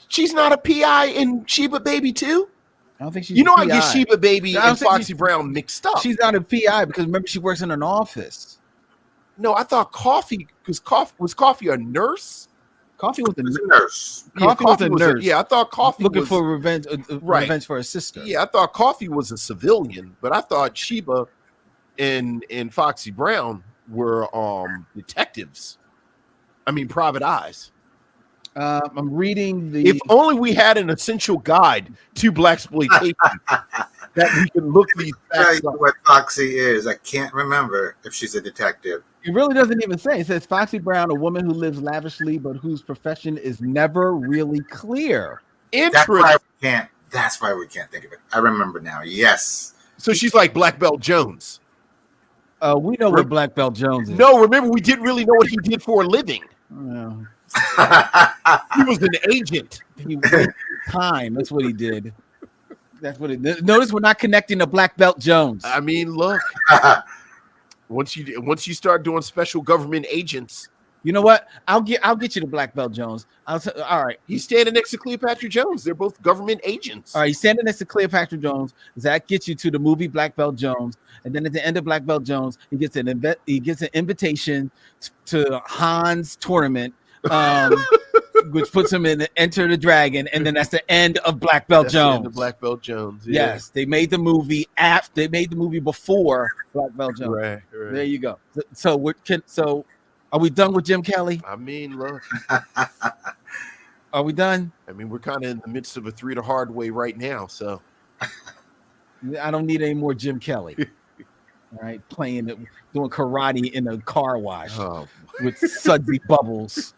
she's not a PI in Sheba Baby too. I don't think she's. I get Sheba Baby and Foxy Brown mixed up. She's not a PI because remember she works in an office. No, I thought Coffee was Coffee a nurse? Coffee was a nurse. Coffee was a nurse. I thought Coffee looking was for revenge. Revenge for her sister. Yeah, I thought Coffee was a civilian, but I thought Sheba and Foxy Brown were detectives. I mean, private eyes. I'm reading the. If only we had an essential guide to Blaxploitation that we can look these facts up. What Foxy is, I can't remember if she's a detective. It really doesn't even say. It says Foxy Brown, a woman who lives lavishly but whose profession is never really clear. That's why we can't think of it. I remember now. Yes. So she's like Black Belt Jones. We know what Black Belt Jones is. No, remember we didn't really know what he did for a living. No. He was an agent. He wasted time. That's what he did. That's what it. Notice we're not connecting to Black Belt Jones. I mean, look. Once you start doing special government agents, you know what? I'll get you to Black Belt Jones. All right. He's standing next to Cleopatra Jones. They're both government agents. All right. He's standing next to Cleopatra Jones. That gets you to the movie Black Belt Jones, and then at the end of Black Belt Jones, he gets an invitation to Han's tournament. Which puts him in Enter the Dragon, and then that's the end of Black Belt Jones. The end of Black Belt Jones. Yeah. Yes, they made the movie They made the movie before Black Belt Jones. Right. There you go. So, are we done with Jim Kelly? I mean, look. Are we done? I mean, we're kind of in the midst of a 3 the hard way right now. So, I don't need any more Jim Kelly. All right, doing karate in a car wash with sudsy bubbles.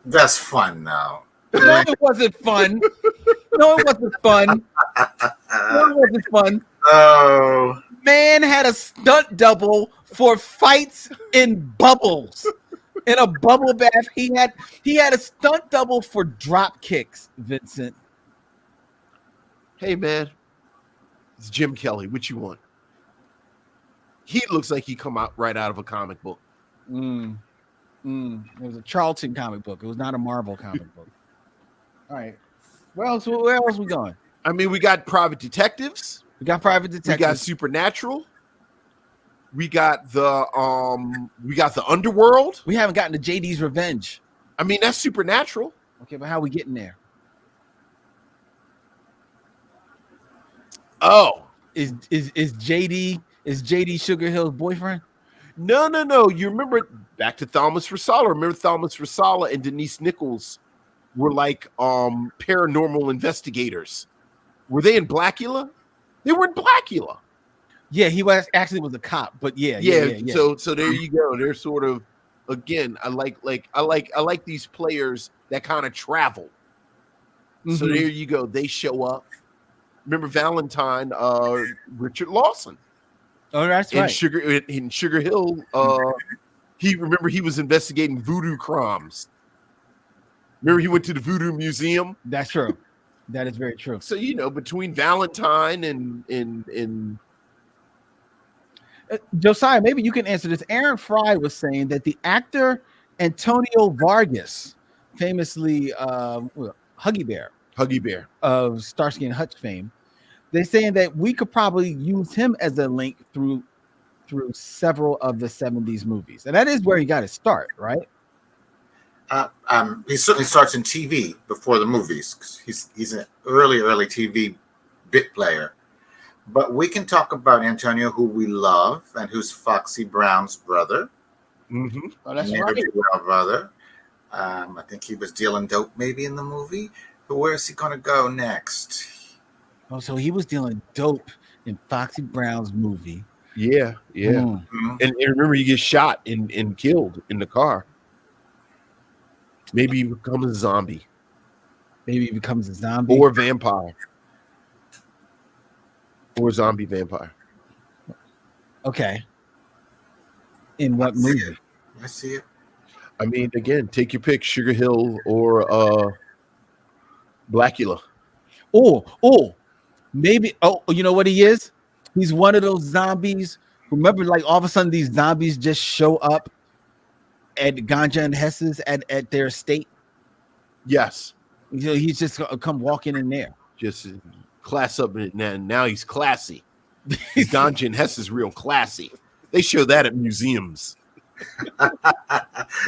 That's fun now. No, it wasn't fun. No, it wasn't fun. No, it wasn't fun. Oh, man had a stunt double for fights in bubbles. In a bubble bath, he had a stunt double for drop kicks. Vincent, hey man, it's Jim Kelly. What you want? He looks like he come out right out of a comic book. It was a Charlton comic book. It was not a Marvel comic book. All right. Where else we going? I mean, we got private detectives. We got private detectives. We got supernatural. We got the underworld. We haven't gotten to JD's Revenge. I mean, that's supernatural. Okay, but how are we getting there? Oh, is JD Sugar Hill's boyfriend? No. You remember back to Thomas Rasala. Remember Thomas Rasala and Denise Nichols were like paranormal investigators. Were they in Blackula? They were in Blackula. Yeah, he was a cop, but yeah. So there you go. They're sort of again. I like these players that kind of travel. Mm-hmm. So there you go. They show up. Remember Valentine, Richard Lawson. Oh, that's right. In Sugar Hill, he was investigating voodoo crimes. Remember he went to the Voodoo Museum? That's true. That is very true. So between Valentine and Josiah, maybe you can answer this. Aaron Fry was saying that the actor Antonio Vargas, famously Huggy Bear of Starsky and Hutch fame, they're saying that we could probably use him as a link through several of the 70s movies. And that is where he got his start, right? He certainly starts in TV before the movies. He's an early TV bit player. But we can talk about Antonio, who we love, and who's Foxy Brown's brother. Mm-hmm. Oh, that's right. Brother. I think he was dealing dope maybe in the movie. But where is he going to go next? Oh, so he was dealing dope in Foxy Brown's movie. Yeah. Mm. And remember, he gets shot and killed in the car. Maybe he becomes a zombie. Maybe he becomes a zombie. Or a vampire. Or a zombie vampire. Okay. In what movie? I see it. I mean, again, take your pick, Sugar Hill or Blackula. Oh, maybe. Oh, you know what he is? He's one of those zombies. Remember, like all of a sudden, these zombies just show up at Ganja and Hess's at their estate. Yes. You know, he's just gonna come walking in there. Just class up. Now he's classy. Ganja and Hess is real classy. They show that at museums.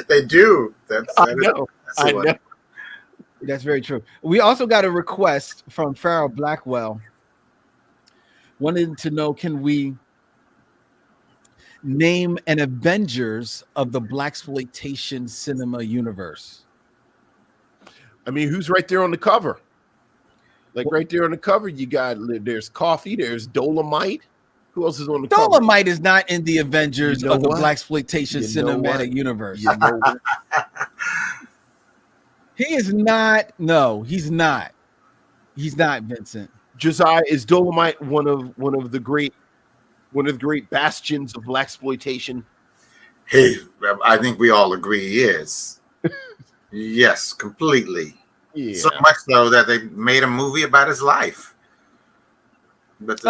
They do. I know. That's very true. We also got a request from Farrell Blackwell. Wanted to know, can we name an Avengers of the Blaxploitation cinema universe? I mean, who's right there on the cover? Like right there on the cover, you got there's Coffee, there's Dolomite. Who else is on the cover? Dolomite is not in the Avengers You know of the what? Blaxploitation You know cinematic what? universe. You know what? He is not. No, he's not. He's not, Vincent. Josiah, is Dolomite one of the great bastions of Blaxploitation? Hey, I think we all agree he is. Yes, completely. Yeah. So much so that they made a movie about his life. But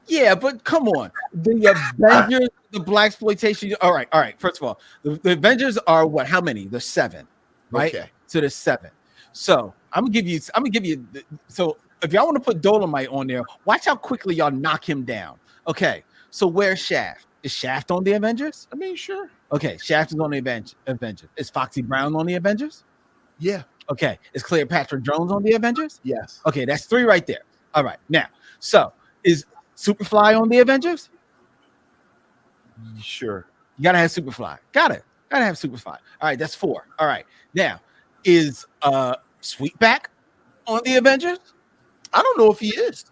Yeah, but come on. The Avengers, the Blaxploitation. All right. First of all, the Avengers are what? How many? There's 7, right? Okay. So there's 7. So I'm gonna give you. So if y'all want to put Dolomite on there, watch how quickly y'all knock him down. Okay. So where's Shaft? Is Shaft on the Avengers? I mean, sure. Okay, Shaft is on the Avengers. Is Foxy Brown on the Avengers? Yeah. Okay. Is Cleopatra Jones on the Avengers? Yes. Okay, that's 3 right there. All right. Now, so is Superfly on the Avengers? Sure. You gotta have Superfly. Gotta have Superfly. All right, that's 4. All right. Now, is Sweetback on the Avengers? I don't know if he is.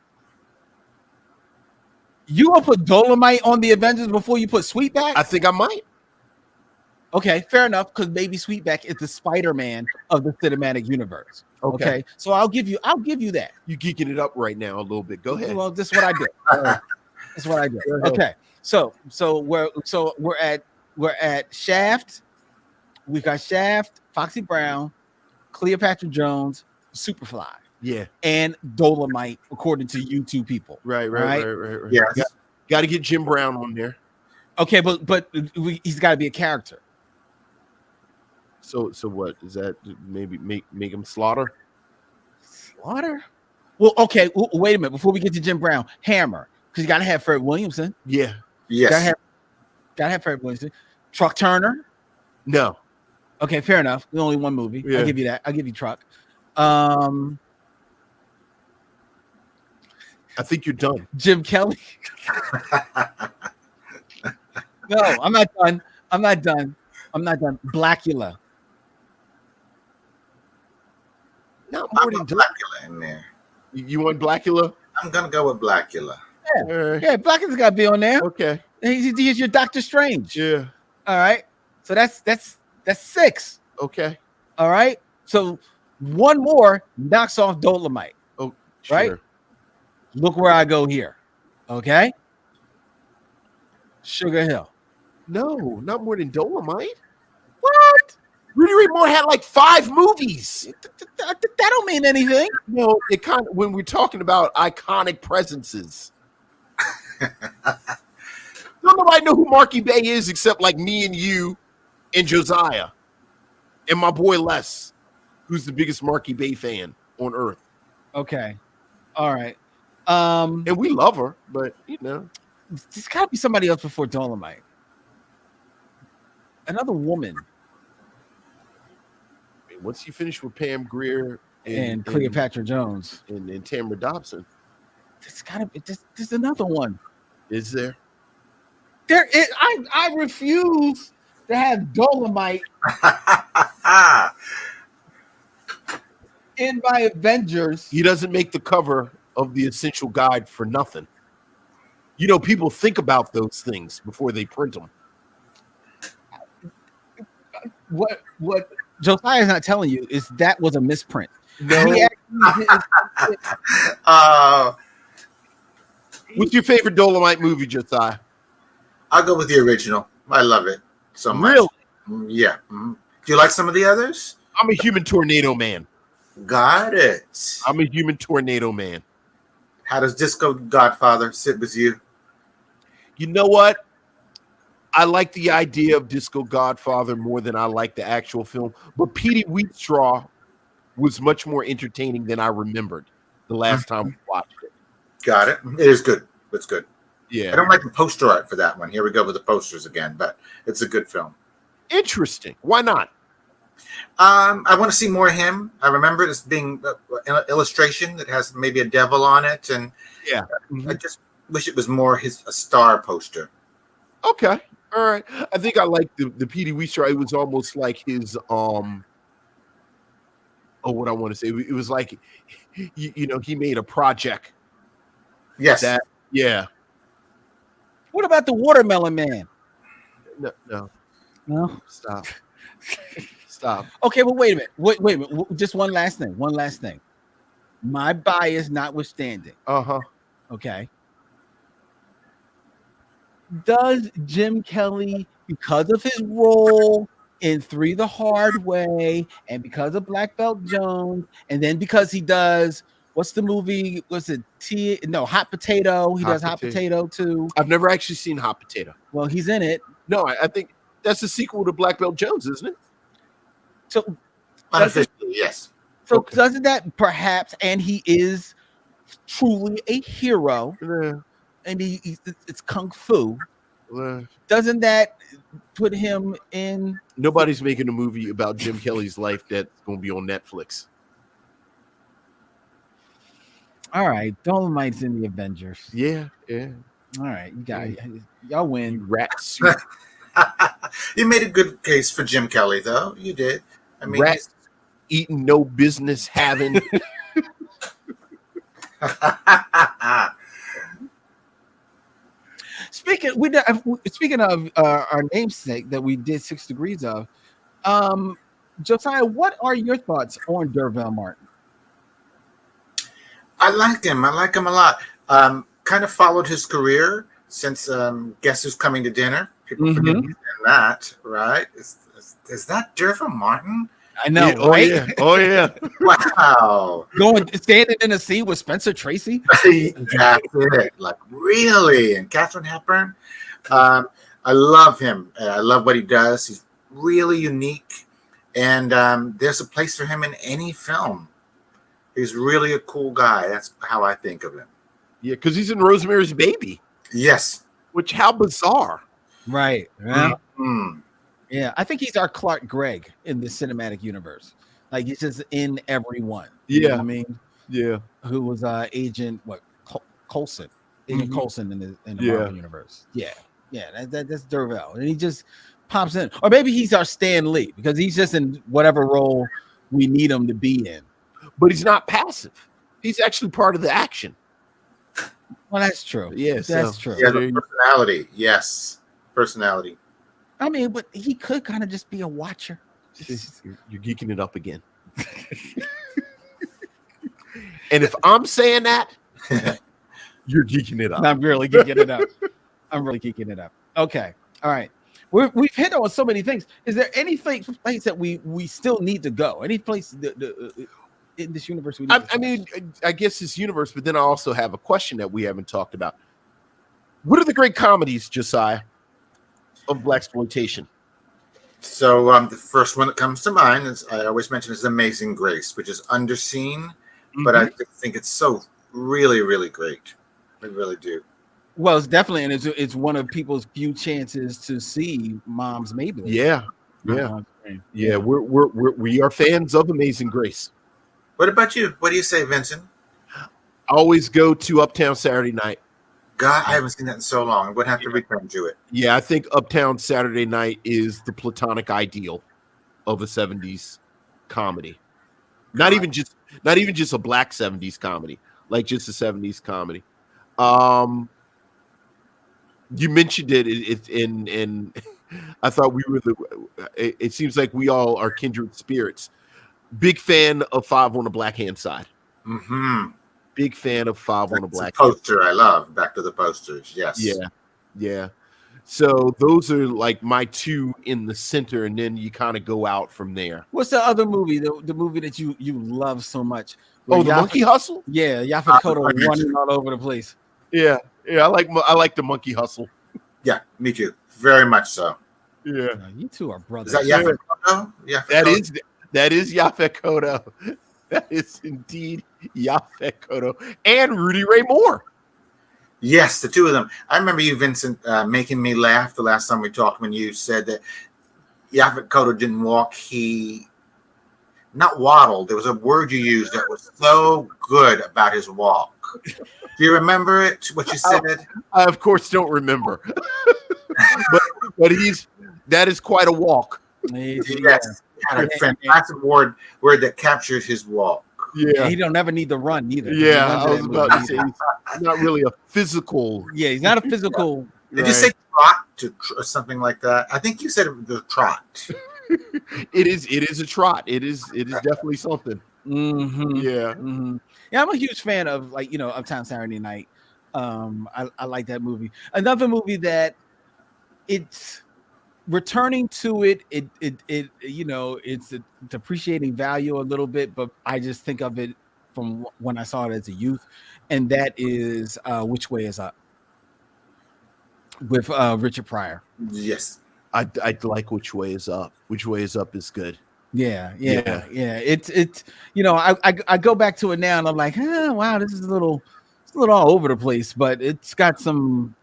You gonna put Dolomite on the Avengers before you put Sweetback? I think I might. Okay, fair enough, because maybe Sweetback is the Spider-Man of the cinematic universe. Okay. So I'll give you that. You geeking it up right now a little bit. Go ahead. Well, this is what I do. That's what I do. Okay. So we're at Shaft. We got Shaft, Foxy Brown, Cleopatra Jones, Superfly. Yeah. And Dolomite, according to you two people. Right. yes. Got to get Jim Brown on there. Okay, but he's got to be a character. So what is that? Maybe make him Slaughter? Slaughter? Well, okay. Wait a minute. Before we get to Jim Brown, Hammer, because you got to have Fred Williamson. Yeah. Yes. Gotta have Fred Williamson. Truck Turner. No. Okay, fair enough. There's only one movie. Yeah. I'll give you that. I'll give you Truck. I think you're done. Jim Kelly. No, I'm not done. Blackula. Not I more than want done. Blackula in there. You want Blackula? I'm gonna go with Blackula. Yeah, Blackula's got to be on there. Okay. He's your Doctor Strange. Yeah. All right. So that's 6. Okay. All right. So one more knocks off Dolomite. Oh, sure. Right? Look where I go here. Okay. Sugar Hill. No, not more than Dolomite. What? Rudy Ray Moore had like 5 movies. That don't mean anything. No, it kind of, when we're talking about iconic presences. Don't nobody know who Marky Bay is except like me and you and Josiah and my boy Les, who's the biggest Marky Bay fan on earth. Okay. All right. And we love her, but you know, There's got to be somebody else before Dolomite. Another woman. once you finish with Pam Grier and Cleopatra Jones and Tamara Dobson, there's gotta be there's another one. is there? There is. I refuse to have Dolomite In my Avengers, He doesn't make the cover of the Essential Guide for nothing. You know, people think about those things before they print them. what Josiah's not telling you is that was a misprint. No. He actually What's your favorite Dolomite movie, Josiah? I'll go with the original. I love it so much. Really? Yeah. Do you like some of the others? I'm a human tornado man. Got it. I'm a human tornado man. How does Disco Godfather sit with you? You know what? I like the idea of Disco Godfather more than I like the actual film. But Petey Wheatstraw was much more entertaining than I remembered the last time we watched it. Got it. It is good. It's good. Yeah. I don't like the poster art for that one. Here we go with the posters again, but it's a good film. Interesting. Why not? I want to see more of him. I remember it as being an illustration that has maybe a devil on it, and Yeah. I just wish it was more a star poster. Okay. All right. I think I like the Petey Wheatstraw. It was almost like his what I want to say. It was like you know, he made a project. Yes. Yeah. What about the Watermelon Man? No. Stop. Okay, but wait a minute. Wait a minute. Just one last thing. My bias notwithstanding. Uh-huh. Okay. Does Jim Kelly, because of his role in 3 the Hard Way, and because of Black Belt Jones, and then because he does, what's the movie? Was it Hot Potato? He does Hot Potato too. I've never actually seen Hot Potato. Well, he's in it. No, I think that's a sequel to Black Belt Jones, isn't it? So Unofficially, yes. So Okay. doesn't that perhaps, and he is truly a hero, and it's kung fu. Doesn't that put him in? Nobody's making a movie about Jim Kelly's life that's going to be on Netflix. All right, Dolomite's in the Avengers. Yeah. All right, y'all win. Rat suit. You made a good case for Jim Kelly, though. You did. I mean, Rat eating, no business having. Speaking of our namesake that we did 6 degrees of, Josiah, what are your thoughts on Dervell Martin? I like him. I like him a lot. Kind of followed his career since Guess Who's Coming to Dinner. People forget he's in that, right? Is that Dervell Martin? I know, Yeah, right? Oh yeah. Wow. Standing in a sea with Spencer Tracy. That's it. Like, really? And Katharine Hepburn. I love him. I love what he does. He's really unique. And there's a place for him in any film. He's really a cool guy. That's how I think of him. Yeah, because he's in Rosemary's Baby. Yes. Which, how bizarre. Right. Yeah. Mm. Yeah. I think he's our Clark Gregg in the cinematic universe. Like, he's just in every one. You know what I mean? Yeah. Who was Agent Coulson? Agent Coulson in the Marvel universe. Yeah. Yeah. That's Dervell. And he just pops in. Or maybe he's our Stan Lee because he's just in whatever role we need him to be in. But he's not passive. He's actually part of the action. Well, that's true. Yes, That's true. Yeah, the personality. Yes. Personality. I mean, but he could kind of just be a watcher. You're geeking it up again. And if I'm saying that, you're geeking it up. I'm really geeking it up. Okay. All right. We've hit on so many things. Is there any place that we still need to go? Any place in this universe we need to go? I mean, I guess this universe, but then I also have a question that we haven't talked about. What are the great comedies, Josiah, of Blaxploitation? So the first one that comes to mind is, I always mention, is Amazing Grace, which is underseen, but I just think it's so really, really great. I really do. Well, it's definitely, and it's one of people's few chances to see Mom's Maybelline. Yeah. We are fans of Amazing Grace. What about you? What do you say, Vincent? I always go to Uptown Saturday Night. God, I haven't seen that in so long. I would have to return to it. Yeah, I think Uptown Saturday Night is the platonic ideal. of a 70s comedy. Not even just a black 70s comedy, like just a 70s comedy. You mentioned it in I thought we were it seems like we all are kindred spirits. Big fan of Five on the Black Hand Side. Mm-hmm. Big fan of Five on the Black poster. I love Back to the Posters. Yes. Yeah. So those are like my two in the center, and then you kind of go out from there. What's the other movie? The movie that you love so much? Oh, the Monkey Hustle. Yeah, Yaphet Kotto running all over the place. Yeah. I like the Monkey Hustle. Yeah, me too. Very much so. Yeah. You two are brothers. Is that Yaphet Kotto? That is Yaphet Kotto. That is indeed Yaphet Kotto and Rudy Ray Moore. Yes, the two of them. I remember you, Vincent, making me laugh the last time we talked when you said that Yaphet Kotto didn't walk. He not waddled. There was a word you used that was so good about his walk. Do you remember it? What you said? I of course don't remember. but that is quite a walk. Yes, had a fantastic word that captures his walk. Yeah, he don't ever need to run either. Yeah, I was about to say he's not really a physical. Yeah, he's not a physical. Did you say trot or something like that? I think you said the trot. It is a trot. It is definitely something. Mm-hmm. Yeah. Mm-hmm. Yeah, I'm a huge fan of Uptown Saturday Night. I like that movie. Another movie that it's returning to it it's a depreciating value a little bit, but I just think of it from when I saw it as a youth, and that is Which Way Is Up with Richard Pryor. Yes, I like Which Way Is Up. Which Way Is Up is good. Yeah. It's I go back to it now and I'm like, wow, this is a little all over the place, but it's got some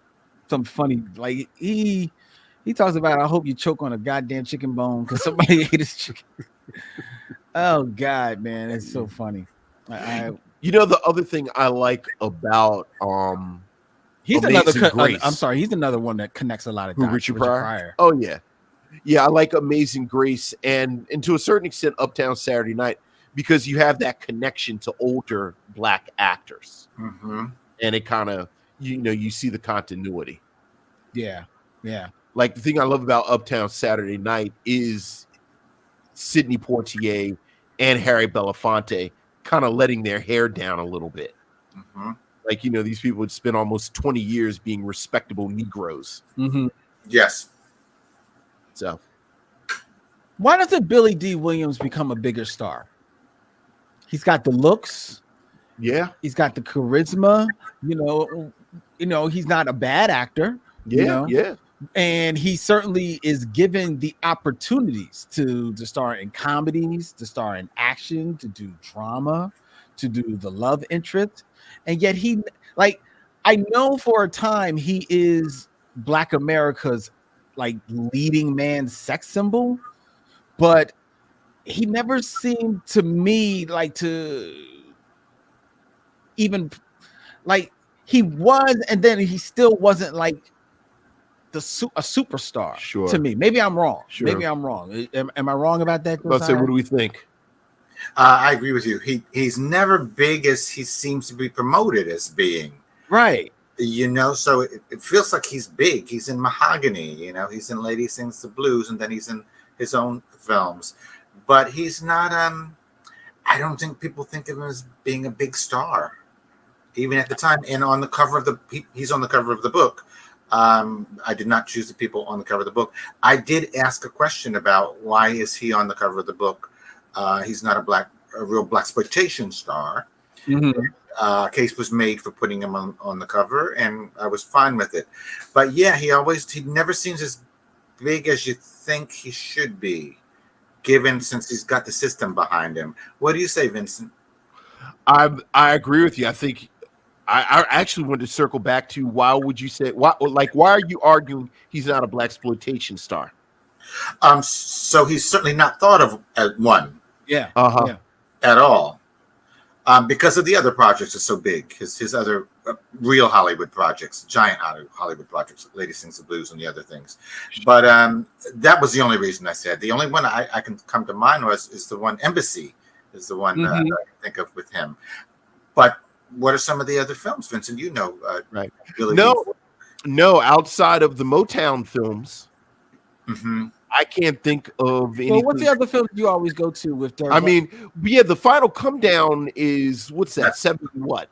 funny, like he talks about, I hope you choke on a goddamn chicken bone because somebody ate his chicken. Oh God, man, it's so funny. The other thing I like about he's Amazing another. Grace. I'm sorry, he's another one that connects a lot of dots. Richard Pryor. Oh yeah. I like Amazing Grace and to a certain extent Uptown Saturday Night because you have that connection to older black actors, and it kind of you see the continuity. Yeah. Like the thing I love about Uptown Saturday Night is Sidney Poitier and Harry Belafonte kind of letting their hair down a little bit. Like, these people would spend almost 20 years being respectable Negroes. Yes. So why doesn't Billy Dee Williams become a bigger star? He's got the looks. Yeah. He's got the charisma. He's not a bad actor. Yeah. And he certainly is given the opportunities to star in comedies, to star in action, to do drama, to do the love interest. And yet I know for a time he is Black America's leading man sex symbol, but he never seemed to me to even he was, and then he still wasn't a superstar to me. Maybe I'm wrong. Am I wrong about that? Let's say, what do we think? I agree with you. He's never big as he seems to be promoted as being. Right. So it feels like he's big. He's in Mahogany, he's in Lady Sings the Blues, and then he's in his own films. But he's not, I don't think people think of him as being a big star, even at the time. And on the cover of he's on the cover of the book. I did not choose the people on the cover of the book. I did ask a question about why is he on the cover of the book? He's not a real Blaxploitation star. Case was made for putting him on the cover, and I was fine with it. But yeah, he never seems as big as you think he should be, since he's got the system behind him. What do you say, Vincent? I agree with you. I think I actually wanted to circle back to why would you say why are you arguing he's not a Blaxploitation star? So he's certainly not thought of as one. Yeah. At all. Because of the other projects are so big. His other real Hollywood projects, giant Hollywood projects. Lady Sings the Blues and the other things, but that was the only reason I said. The only one I can come to mind is the one Embassy is the one I can think of with him. But what are some of the other films, Vincent? You know, Right? Billy No. Outside of the Motown films, Mm-hmm. I can't think of anything. Well, what's the other film you always go to with Dirk? I mean, yeah, the Final Come Down is what's that? 70 what?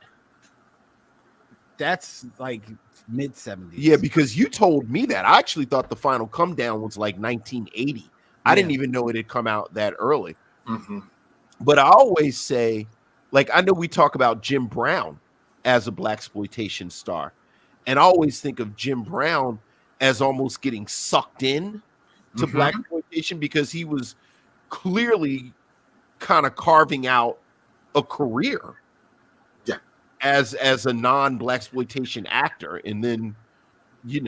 That's like mid 70s. Yeah, because you told me that. I actually thought the Final Come Down was like 1980. I didn't even know it had come out that early. Mm-hmm. But I always say, like, I know we talk about Jim Brown as a Blaxploitation star, and I always think of Jim Brown as almost getting sucked in to Blaxploitation because he was clearly kind of carving out a career as a non-Blaxploitation actor. And then, you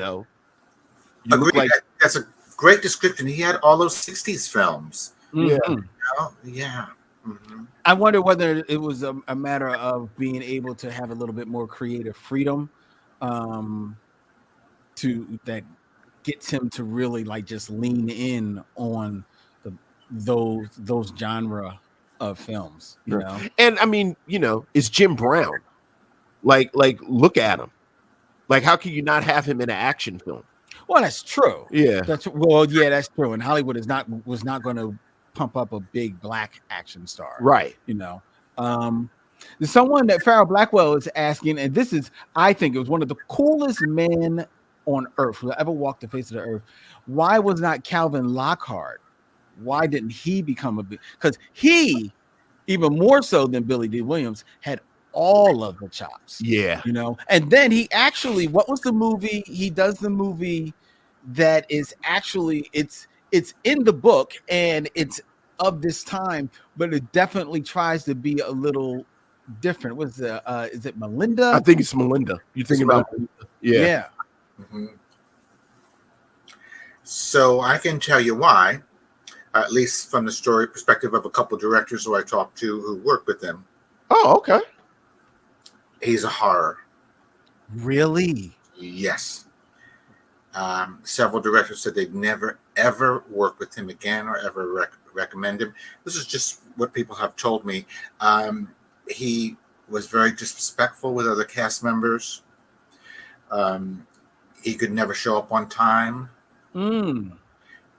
look like that's a great description. He had all those 60s films. Yeah. Yeah. Mm-hmm. I wonder whether it was a matter of being able to have a little bit more creative freedom to that gets him to really like just lean in on those genre of films, you know. And I mean, it's Jim Brown. Like look at him. Like, how can you not have him in an action film? Well, that's true. Yeah. That's true. And Hollywood was not going to pump up a big black action star. Right. There's someone that Farrell Blackwell is asking, and this is, I think it was one of the coolest men on earth who ever walked the face of the earth. Why was not Calvin Lockhart? Why didn't he become a big? Because he, even more so than Billy Dee Williams, had all of the chops. Yeah. And then he actually, what was the movie? He does the movie that is actually, it's in the book and it's of this time, but it definitely tries to be a little different. Is it Melinda? I think it's Melinda. You're thinking about Melinda. Yeah. Mm-hmm. So I can tell you why, at least from the story perspective of a couple of directors who I talked to who worked with him. Oh, okay. He's a horror. Really? Yes. Several directors said they'd never, ever work with him again or ever recommend him. This is just what people have told me. He was very disrespectful with other cast members. He could never show up on time.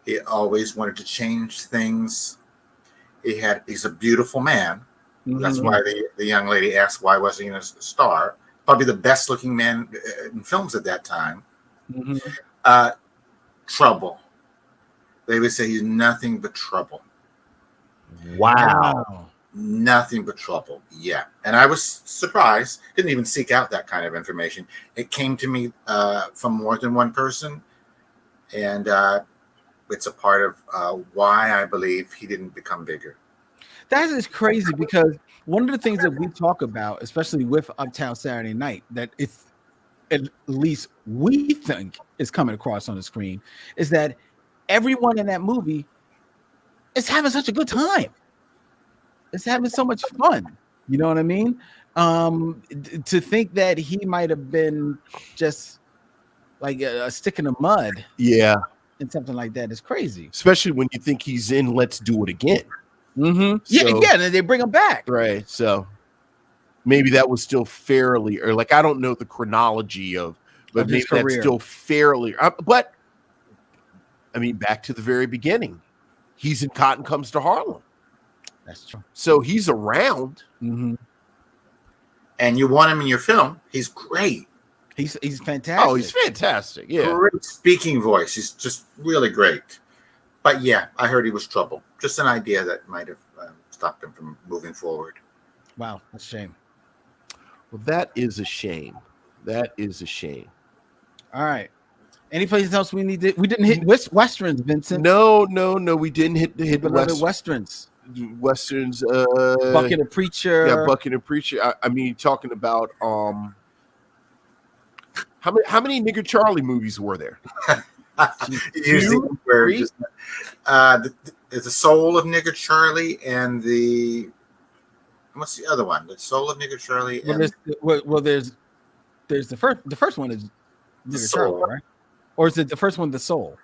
He always wanted to change things. He's a beautiful man. That's why the young lady asked why wasn't he a star. Probably the best looking man in films at that time. Trouble. They would say he's nothing but trouble. Wow. Nothing but trouble. Yeah. And I was surprised. Didn't even seek out that kind of information. It came to me from more than one person. And it's a part of why I believe he didn't become bigger. That is crazy because one of the things that we talk about, especially with Uptown Saturday Night, that it's at least we think is coming across on the screen, is that everyone in that movie is having such a good time. It's having so much fun. You know what I mean? To think that he might have been just like a stick in the mud. Yeah. And something like that is crazy. Especially when you think he's in Let's Do It Again. Yeah, again, and they bring him back. Right. So maybe that was still fairly, or like, I don't know the chronology of, but maybe that's still fairly, but I mean, back to the very beginning, he's in Cotton Comes to Harlem. That's true. So he's around. And you want him in your film. He's great. He's fantastic. Oh, he's fantastic. Yeah. Great speaking voice. He's just really great. But yeah, I heard he was trouble. Just an idea that might have stopped him from moving forward. Wow, that's a shame. Well, that is a shame. That is a shame. All right. Any place else we didn't hit westerns, Vincent? No, we didn't hit westerns. Westerns. Buck and a Preacher. Yeah, Buck and a Preacher. I mean, talking about how many Nigger Charlie movies were there? Usually there's the Soul of Nigger Charlie and what's the other one? The Soul of Nigger Charlie. And There's There's the first one is Nigger Charlie, right? Or is it the first one, The Soul?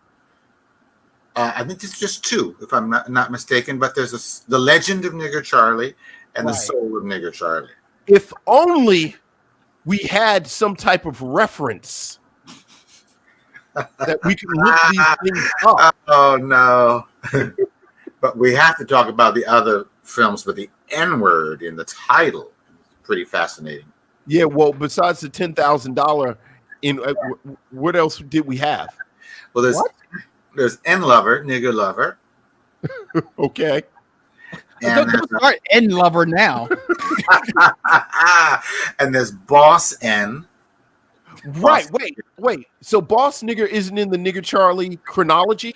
I think it's just two, if I'm not mistaken. But there's the Legend of Nigger Charlie and the Soul of Nigger Charlie. If only we had some type of reference that we could look these things up. Oh no! But we have to talk about the other films with the N-word in the title. Pretty fascinating. Yeah, well, besides the $10,000, what else did we have? Well, there's N-Lover, Nigger Lover. Okay. And don't start N Lover now. And there's Boss N. Right. Wait. So Boss Nigger isn't in the Nigger Charlie chronology?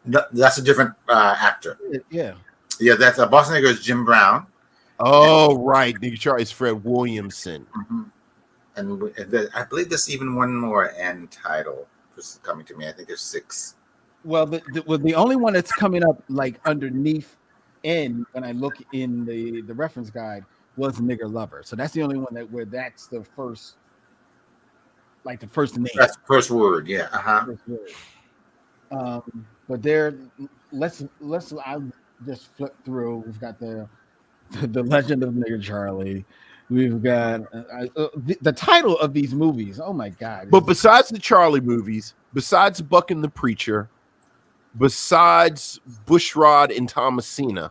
No, that's a different actor. Yeah. Yeah, that's Boss Nigger is Jim Brown. Oh, right. Nigger Charlie is Fred Williamson. Mm-hmm. And I believe there's even one more N title. This is coming to me. I think there's 6. Well, the only one that's coming up like underneath N when I look in the reference guide was Nigger Lover. So that's the only one where that's the first, like the first name. That's the first word. Yeah. First word. But there, let's I just flip through. We've got the Legend of Nigger Charlie. We've got the title of these movies. Oh my God! But besides the Charlie movies, besides Buck and the Preacher, besides Bushrod and Thomasina,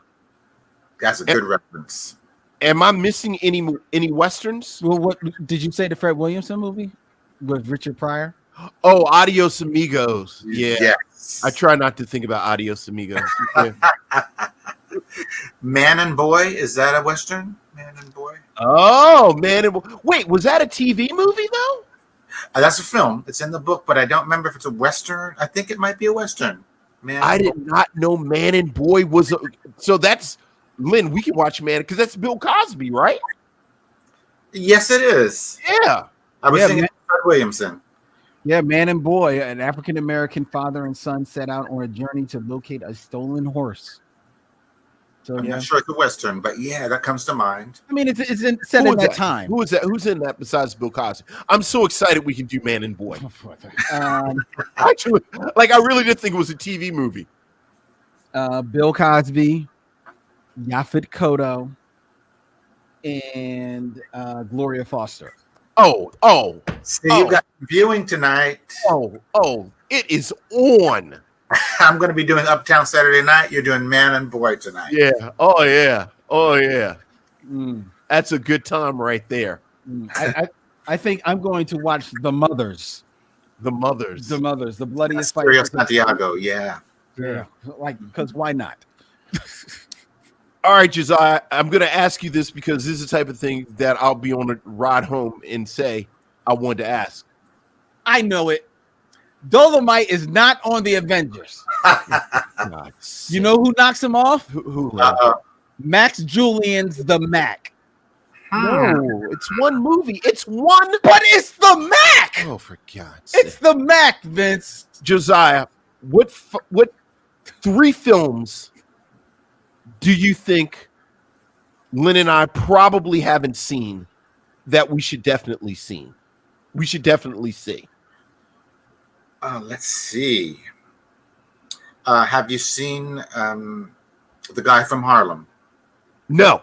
that's a good reference. Am I missing any westerns? Well, what did you say? The Fred Williamson movie with Richard Pryor? Oh, Adios Amigos. Yeah. Yes. I try not to think about Adios Amigos. Yeah. Man and Boy, is that a western? Man and Boy. Oh, Man and Boy. Wait, was that a TV movie though? That's a film. It's in the book, but I don't remember if it's a western. I think it might be a western. I did not know Man and Boy was so that's Lynn. We can watch Man because that's Bill Cosby, right? Yes, it is. Yeah, I was thinking Fred Williamson. Yeah, Man and Boy, an African American father and son set out on a journey to locate a stolen horse. So I'm not sure it's a western, but yeah, that comes to mind. I mean, it's set in that time. Who is that? Who's in that besides Bill Cosby? I'm so excited we can do Man and Boy. Actually, like I really did think it was a TV movie. Bill Cosby, Yaphet Kotto, and Gloria Foster. Oh. See, you got viewing tonight. Oh, it is on. I'm going to be doing Uptown Saturday Night. You're doing Man and Boy tonight. Yeah. Oh, yeah. That's a good time right there. I think I'm going to watch The Mothers. The bloodiest fight. Of Santiago. Yeah. Like, because why not? All right, Josiah, I'm going to ask you this because this is the type of thing that I'll be on a ride home and say I wanted to ask. I know it. Dolomite is not on the Avengers. You know who knocks him off? Who? Max Julian's The Mac. No, it's one movie. It's one. But it's The Mac. Oh, for God's sake. It's The Mac, Vince. Josiah, what 3 films do you think Lynn and I probably haven't seen that we should definitely see? We should definitely see. Let's see. Have you seen The Guy from Harlem? No.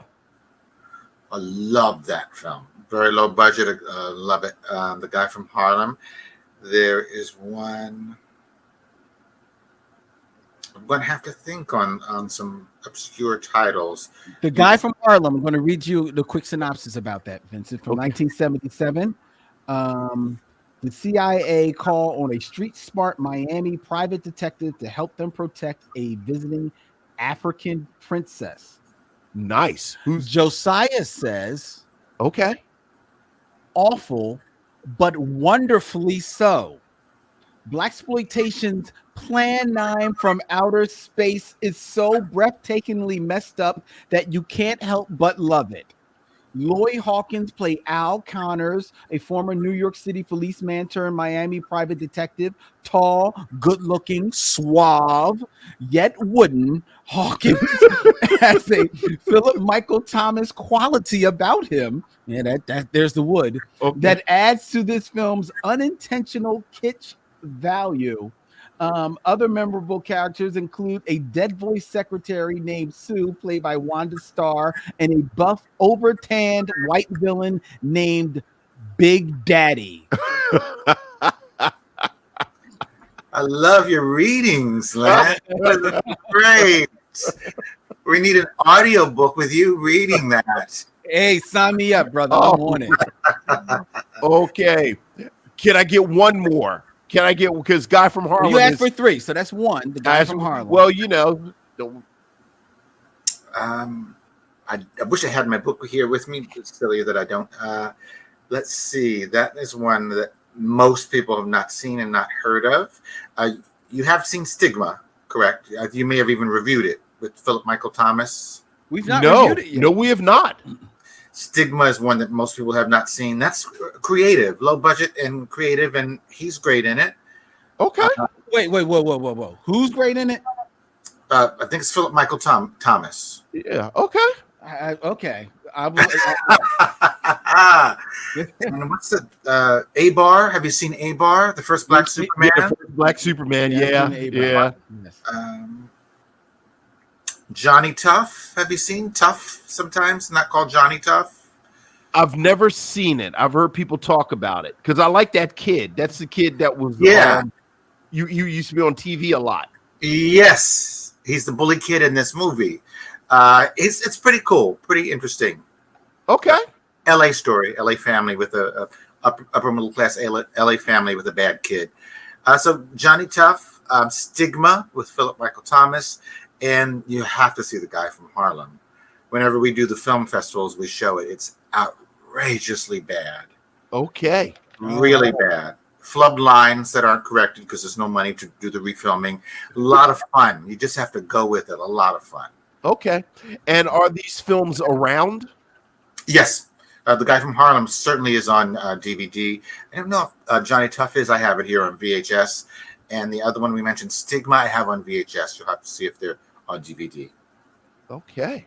I love that film. Very low budget. Love it. The Guy from Harlem. There is one. I'm going to have to think on some obscure titles. The Guy from Harlem. I'm going to read you the quick synopsis about that, Vincent. From 1977. The CIA call on a street-smart Miami private detective to help them protect a visiting African princess. Nice. Josiah says, okay. Awful, but wonderfully so. Blaxploitation's Plan 9 from outer space is so breathtakingly messed up that you can't help but love it. Lloyd Hawkins played Al Connors, a former New York City policeman turned Miami private detective. Tall, good-looking, suave, yet wooden. Hawkins has a Philip Michael Thomas quality about him. Yeah, that there's the wood. Okay. That adds to this film's unintentional kitsch value. Other memorable characters include a dead voice secretary named Sue, played by Wanda Starr, and a buff, over-tanned white villain named Big Daddy. I love your readings, Lance. Great. We need an audio book with you reading that. Hey, sign me up, brother. I'm on it. Okay. Can I get one more? Can I get, because Guy from Harlem? You asked for 3, so that's 1. The Guy from Harlem. Well, you know. I wish I had my book here with me. It's silly that I don't. Let's see. That is one that most people have not seen and not heard of. You have seen Stigma, correct? You may have even reviewed it with Philip Michael Thomas. We've not reviewed it yet. No, we have not. Stigma is one that most people have not seen. That's creative, low budget and creative, and he's great in it. Okay. Wait, whoa. Who's great in it? I think it's Philip Michael Thomas. Yeah. Okay. Okay. And what's the A-Bar? Have you seen A-Bar, the first Black Superman? Yeah, Black Superman. Yeah. Yes. Johnny Tough. Have you seen Tough sometimes? Not called Johnny Tough? I've never seen it. I've heard people talk about it because I like that kid. That's the kid that was. You used to be on TV a lot. Yes, he's the bully kid in this movie. It's pretty cool, pretty interesting. Okay. LA story, LA family with a upper middle class LA family with a bad kid. So Johnny Tough, Stigma with Philip Michael Thomas, and you have to see The Guy from Harlem. Whenever we do the film festivals, we show it. It's outrageously bad. Okay. Really bad. Flubbed lines that aren't corrected because there's no money to do the refilming. A lot of fun. You just have to go with it. A lot of fun. Okay. And are these films around? Yes. The Guy from Harlem certainly is on DVD. I don't know if Johnny Tough is. I have it here on VHS. And the other one we mentioned, Stigma, I have on VHS. You'll have to see if they're on DVD. Okay.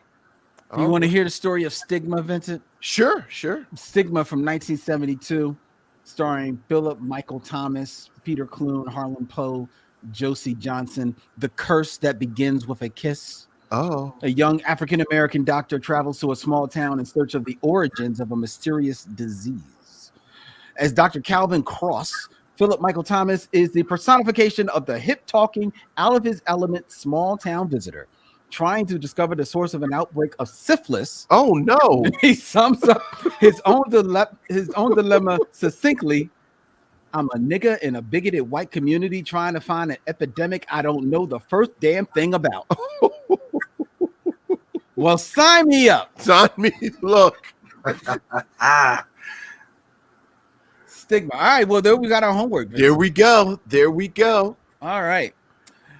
You want to hear the story of Stigma, Vincent? Sure. Stigma from 1972, starring Philip Michael Thomas, Peter Clune, Harlan Poe, Josie Johnson. The Curse That Begins with a Kiss. Oh. A young African-American doctor travels to a small town in search of the origins of a mysterious disease. As Dr. Calvin Cross, Philip Michael Thomas is the personification of the hip-talking, out-of-his-element small-town visitor. Trying to discover the source of an outbreak of syphilis. Oh, no. He sums up his own dilemma succinctly. I'm a nigga in a bigoted white community trying to find an epidemic I don't know the first damn thing about. Well, sign me up. Sign me. Look. Stigma. All right. Well, there we got our homework. Vincent. There we go. All right.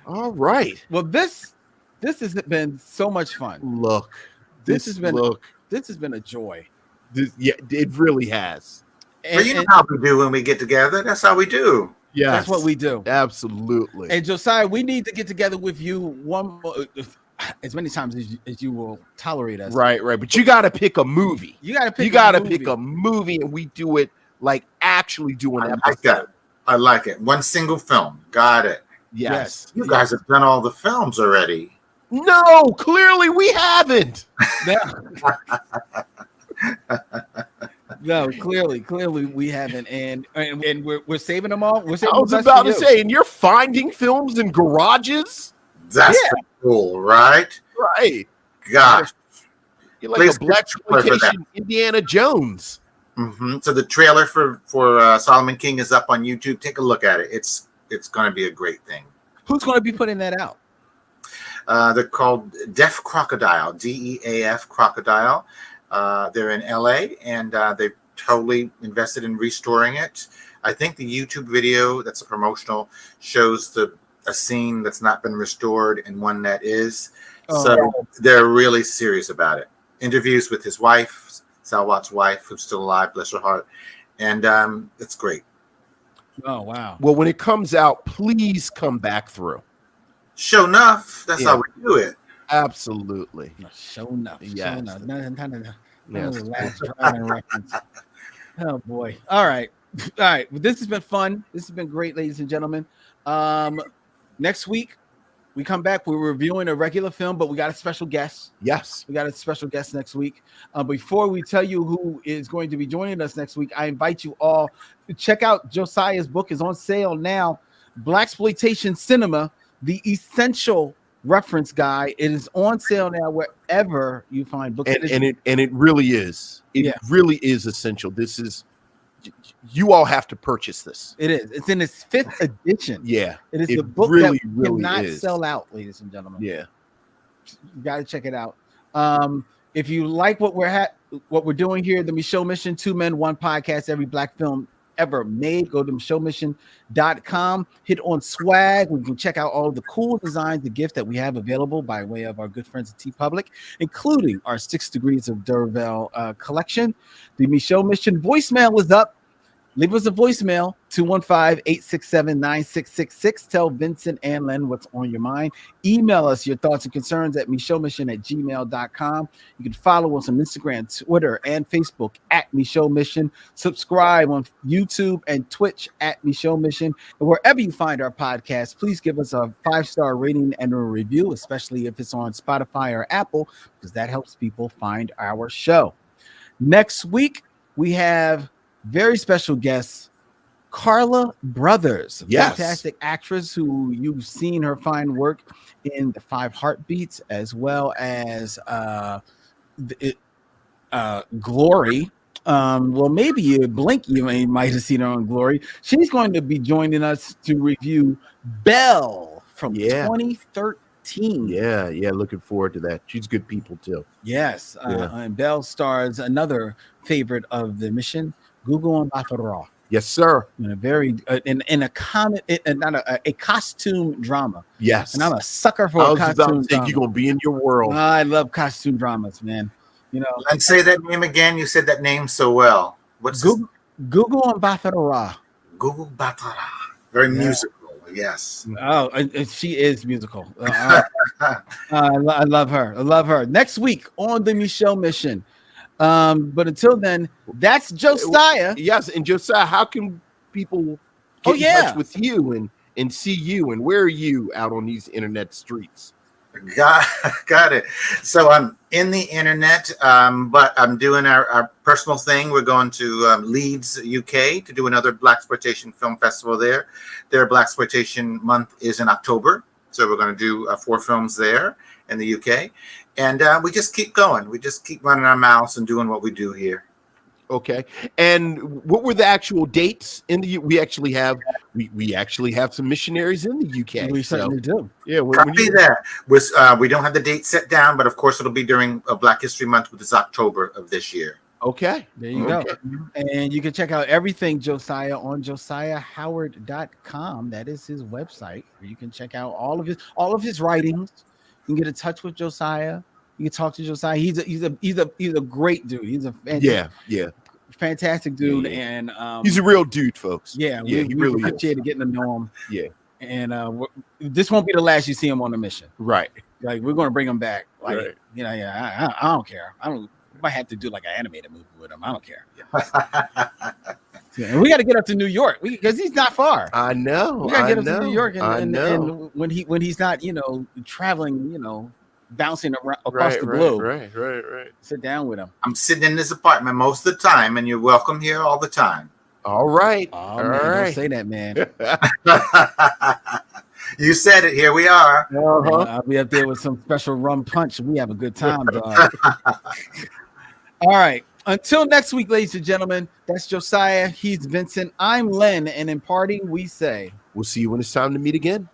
Well, this has been so much fun. Look. This has been a joy. Yeah, it really has. Well, you know how we do when we get together. That's how we do. Yeah, that's what we do. Absolutely. And Josiah, we need to get together with you as many times as you will tolerate us. Right. But you got to pick a movie. You got to pick a movie, and we do it like actually doing an episode. I like it. One single film. Got it. Yes. You guys have done all the films already. No, clearly we haven't. No, clearly we haven't, and we're saving them all. We're saving. I was about to say, and you're finding films in garages. That's cool, right? Right. Gosh, you're like a Blaxploitation Indiana Jones. Mm-hmm. So the trailer for Solomon King is up on YouTube. Take a look at it. It's going to be a great thing. Who's going to be putting that out? They're called Deaf Crocodile, DEAF Crocodile. They're in LA, and they've totally invested in restoring it. I think the YouTube video that's a promotional shows a scene that's not been restored and one that is. So they're really serious about it. Interviews with his wife, Sal Watt's wife, who's still alive, bless her heart. And it's great. Oh, wow. Well, when it comes out, please come back through. Sure enough, that's how we do it. Absolutely. Show enough. Yes. Show enough. Yes. Last driving reference. Oh boy. All right. All right. Well, this has been fun. This has been great, ladies and gentlemen. Next week we come back. We're reviewing a regular film, but we got a special guest. Yes. We got a special guest next week. Before we tell you who is going to be joining us next week, I invite you all to check out Josiah's book. Is on sale now. Blaxploitation Cinema, the essential reference guide. It is on sale now wherever you find books. And it really is. It really is essential. This is, you all have to purchase this. It is. It's in its 5th edition. Yeah. It is it the book really, that really cannot is. sell out, ladies and gentlemen. Yeah. You got to check it out. If you like what we're doing here, the Micheaux Mission, 2 Men, 1 podcast, every black film ever made, go to MicheauxMission.com, hit on swag. We can check out all of the cool designs, the gift that we have available by way of our good friends at TeePublic, including our 6 Degrees of Durville collection. The Micheaux Mission voicemail is up. Leave us a voicemail, 215-867-9666. Tell Vincent and Len what's on your mind. Email us your thoughts and concerns at MicheauxMission@gmail.com. You can follow us on Instagram, Twitter, and Facebook at Micheaux Mission. Subscribe on YouTube and Twitch at Micheaux Mission. And wherever you find our podcast, please give us a 5-star rating and a review, especially if it's on Spotify or Apple, because that helps people find our show. Next week, we have very special guest, Carla Brothers, fantastic actress who you've seen her fine work in The 5 Heartbeats, as well as Glory. Well, maybe you blink, you might have seen her on Glory. She's going to be joining us to review Belle from 2013. Yeah, looking forward to that. She's good people too. Yes, and Belle stars another favorite of the mission, Gugu Mbatha-Raw. Yes, sir. In a very in a costume drama. Yes, and I'm a sucker for a costume drama. You're gonna be in your world. I love costume dramas, man. You know. And say that name again. You said that name so well. What's Gugu Mbatha-Raw? Gugu Mbatha-Raw. Very musical. Yes. Oh, and she is musical. I love her. I love her. Next week on the Micheaux Mission. But until then, that's Josiah. Yes, and Josiah, how can people get in touch with you and see you, and where are you out on these internet streets? Got it. So I'm in the internet, but I'm doing our personal thing. We're going to Leeds, UK, to do another Blaxploitation film festival there. Their Blaxploitation month is in October, so we're going to do 4 films there in the UK. And we just keep going. We just keep running our mouths and doing what we do here. Okay. And what were the actual dates in the? We actually have some missionaries in the UK. We certainly do. Yeah. Copy that. We don't have the date set down, but of course it'll be during Black History Month, which is October of this year. Okay. There you go. And you can check out everything Josiah on josiahhoward.com. That is his website where you can check out all of his writings. You can get in touch with Josiah. You can talk to Josiah. He's a great dude. He's a fantastic dude, and he's a real dude, folks. Yeah, he really appreciate getting to know him. Yeah, and this won't be the last you see him on the mission. Right. Like we're going to bring him back. Like right. I don't care. I might have to do like an animated movie with him. I don't care. And we got to get up to New York because he's not far. I know. We got to get up to New York, and when he's not, traveling, bouncing around across the globe. Right. Sit down with him. I'm sitting in this apartment most of the time, and you're welcome here all the time. All right. Oh, man, don't say that, man. You said it. Here we are. I'll be up there with some special rum punch. We have a good time, dog. All right. Until next week, ladies and gentlemen, that's Josiah. He's Vincent. I'm Len. And in parting, we say, we'll see you when it's time to meet again.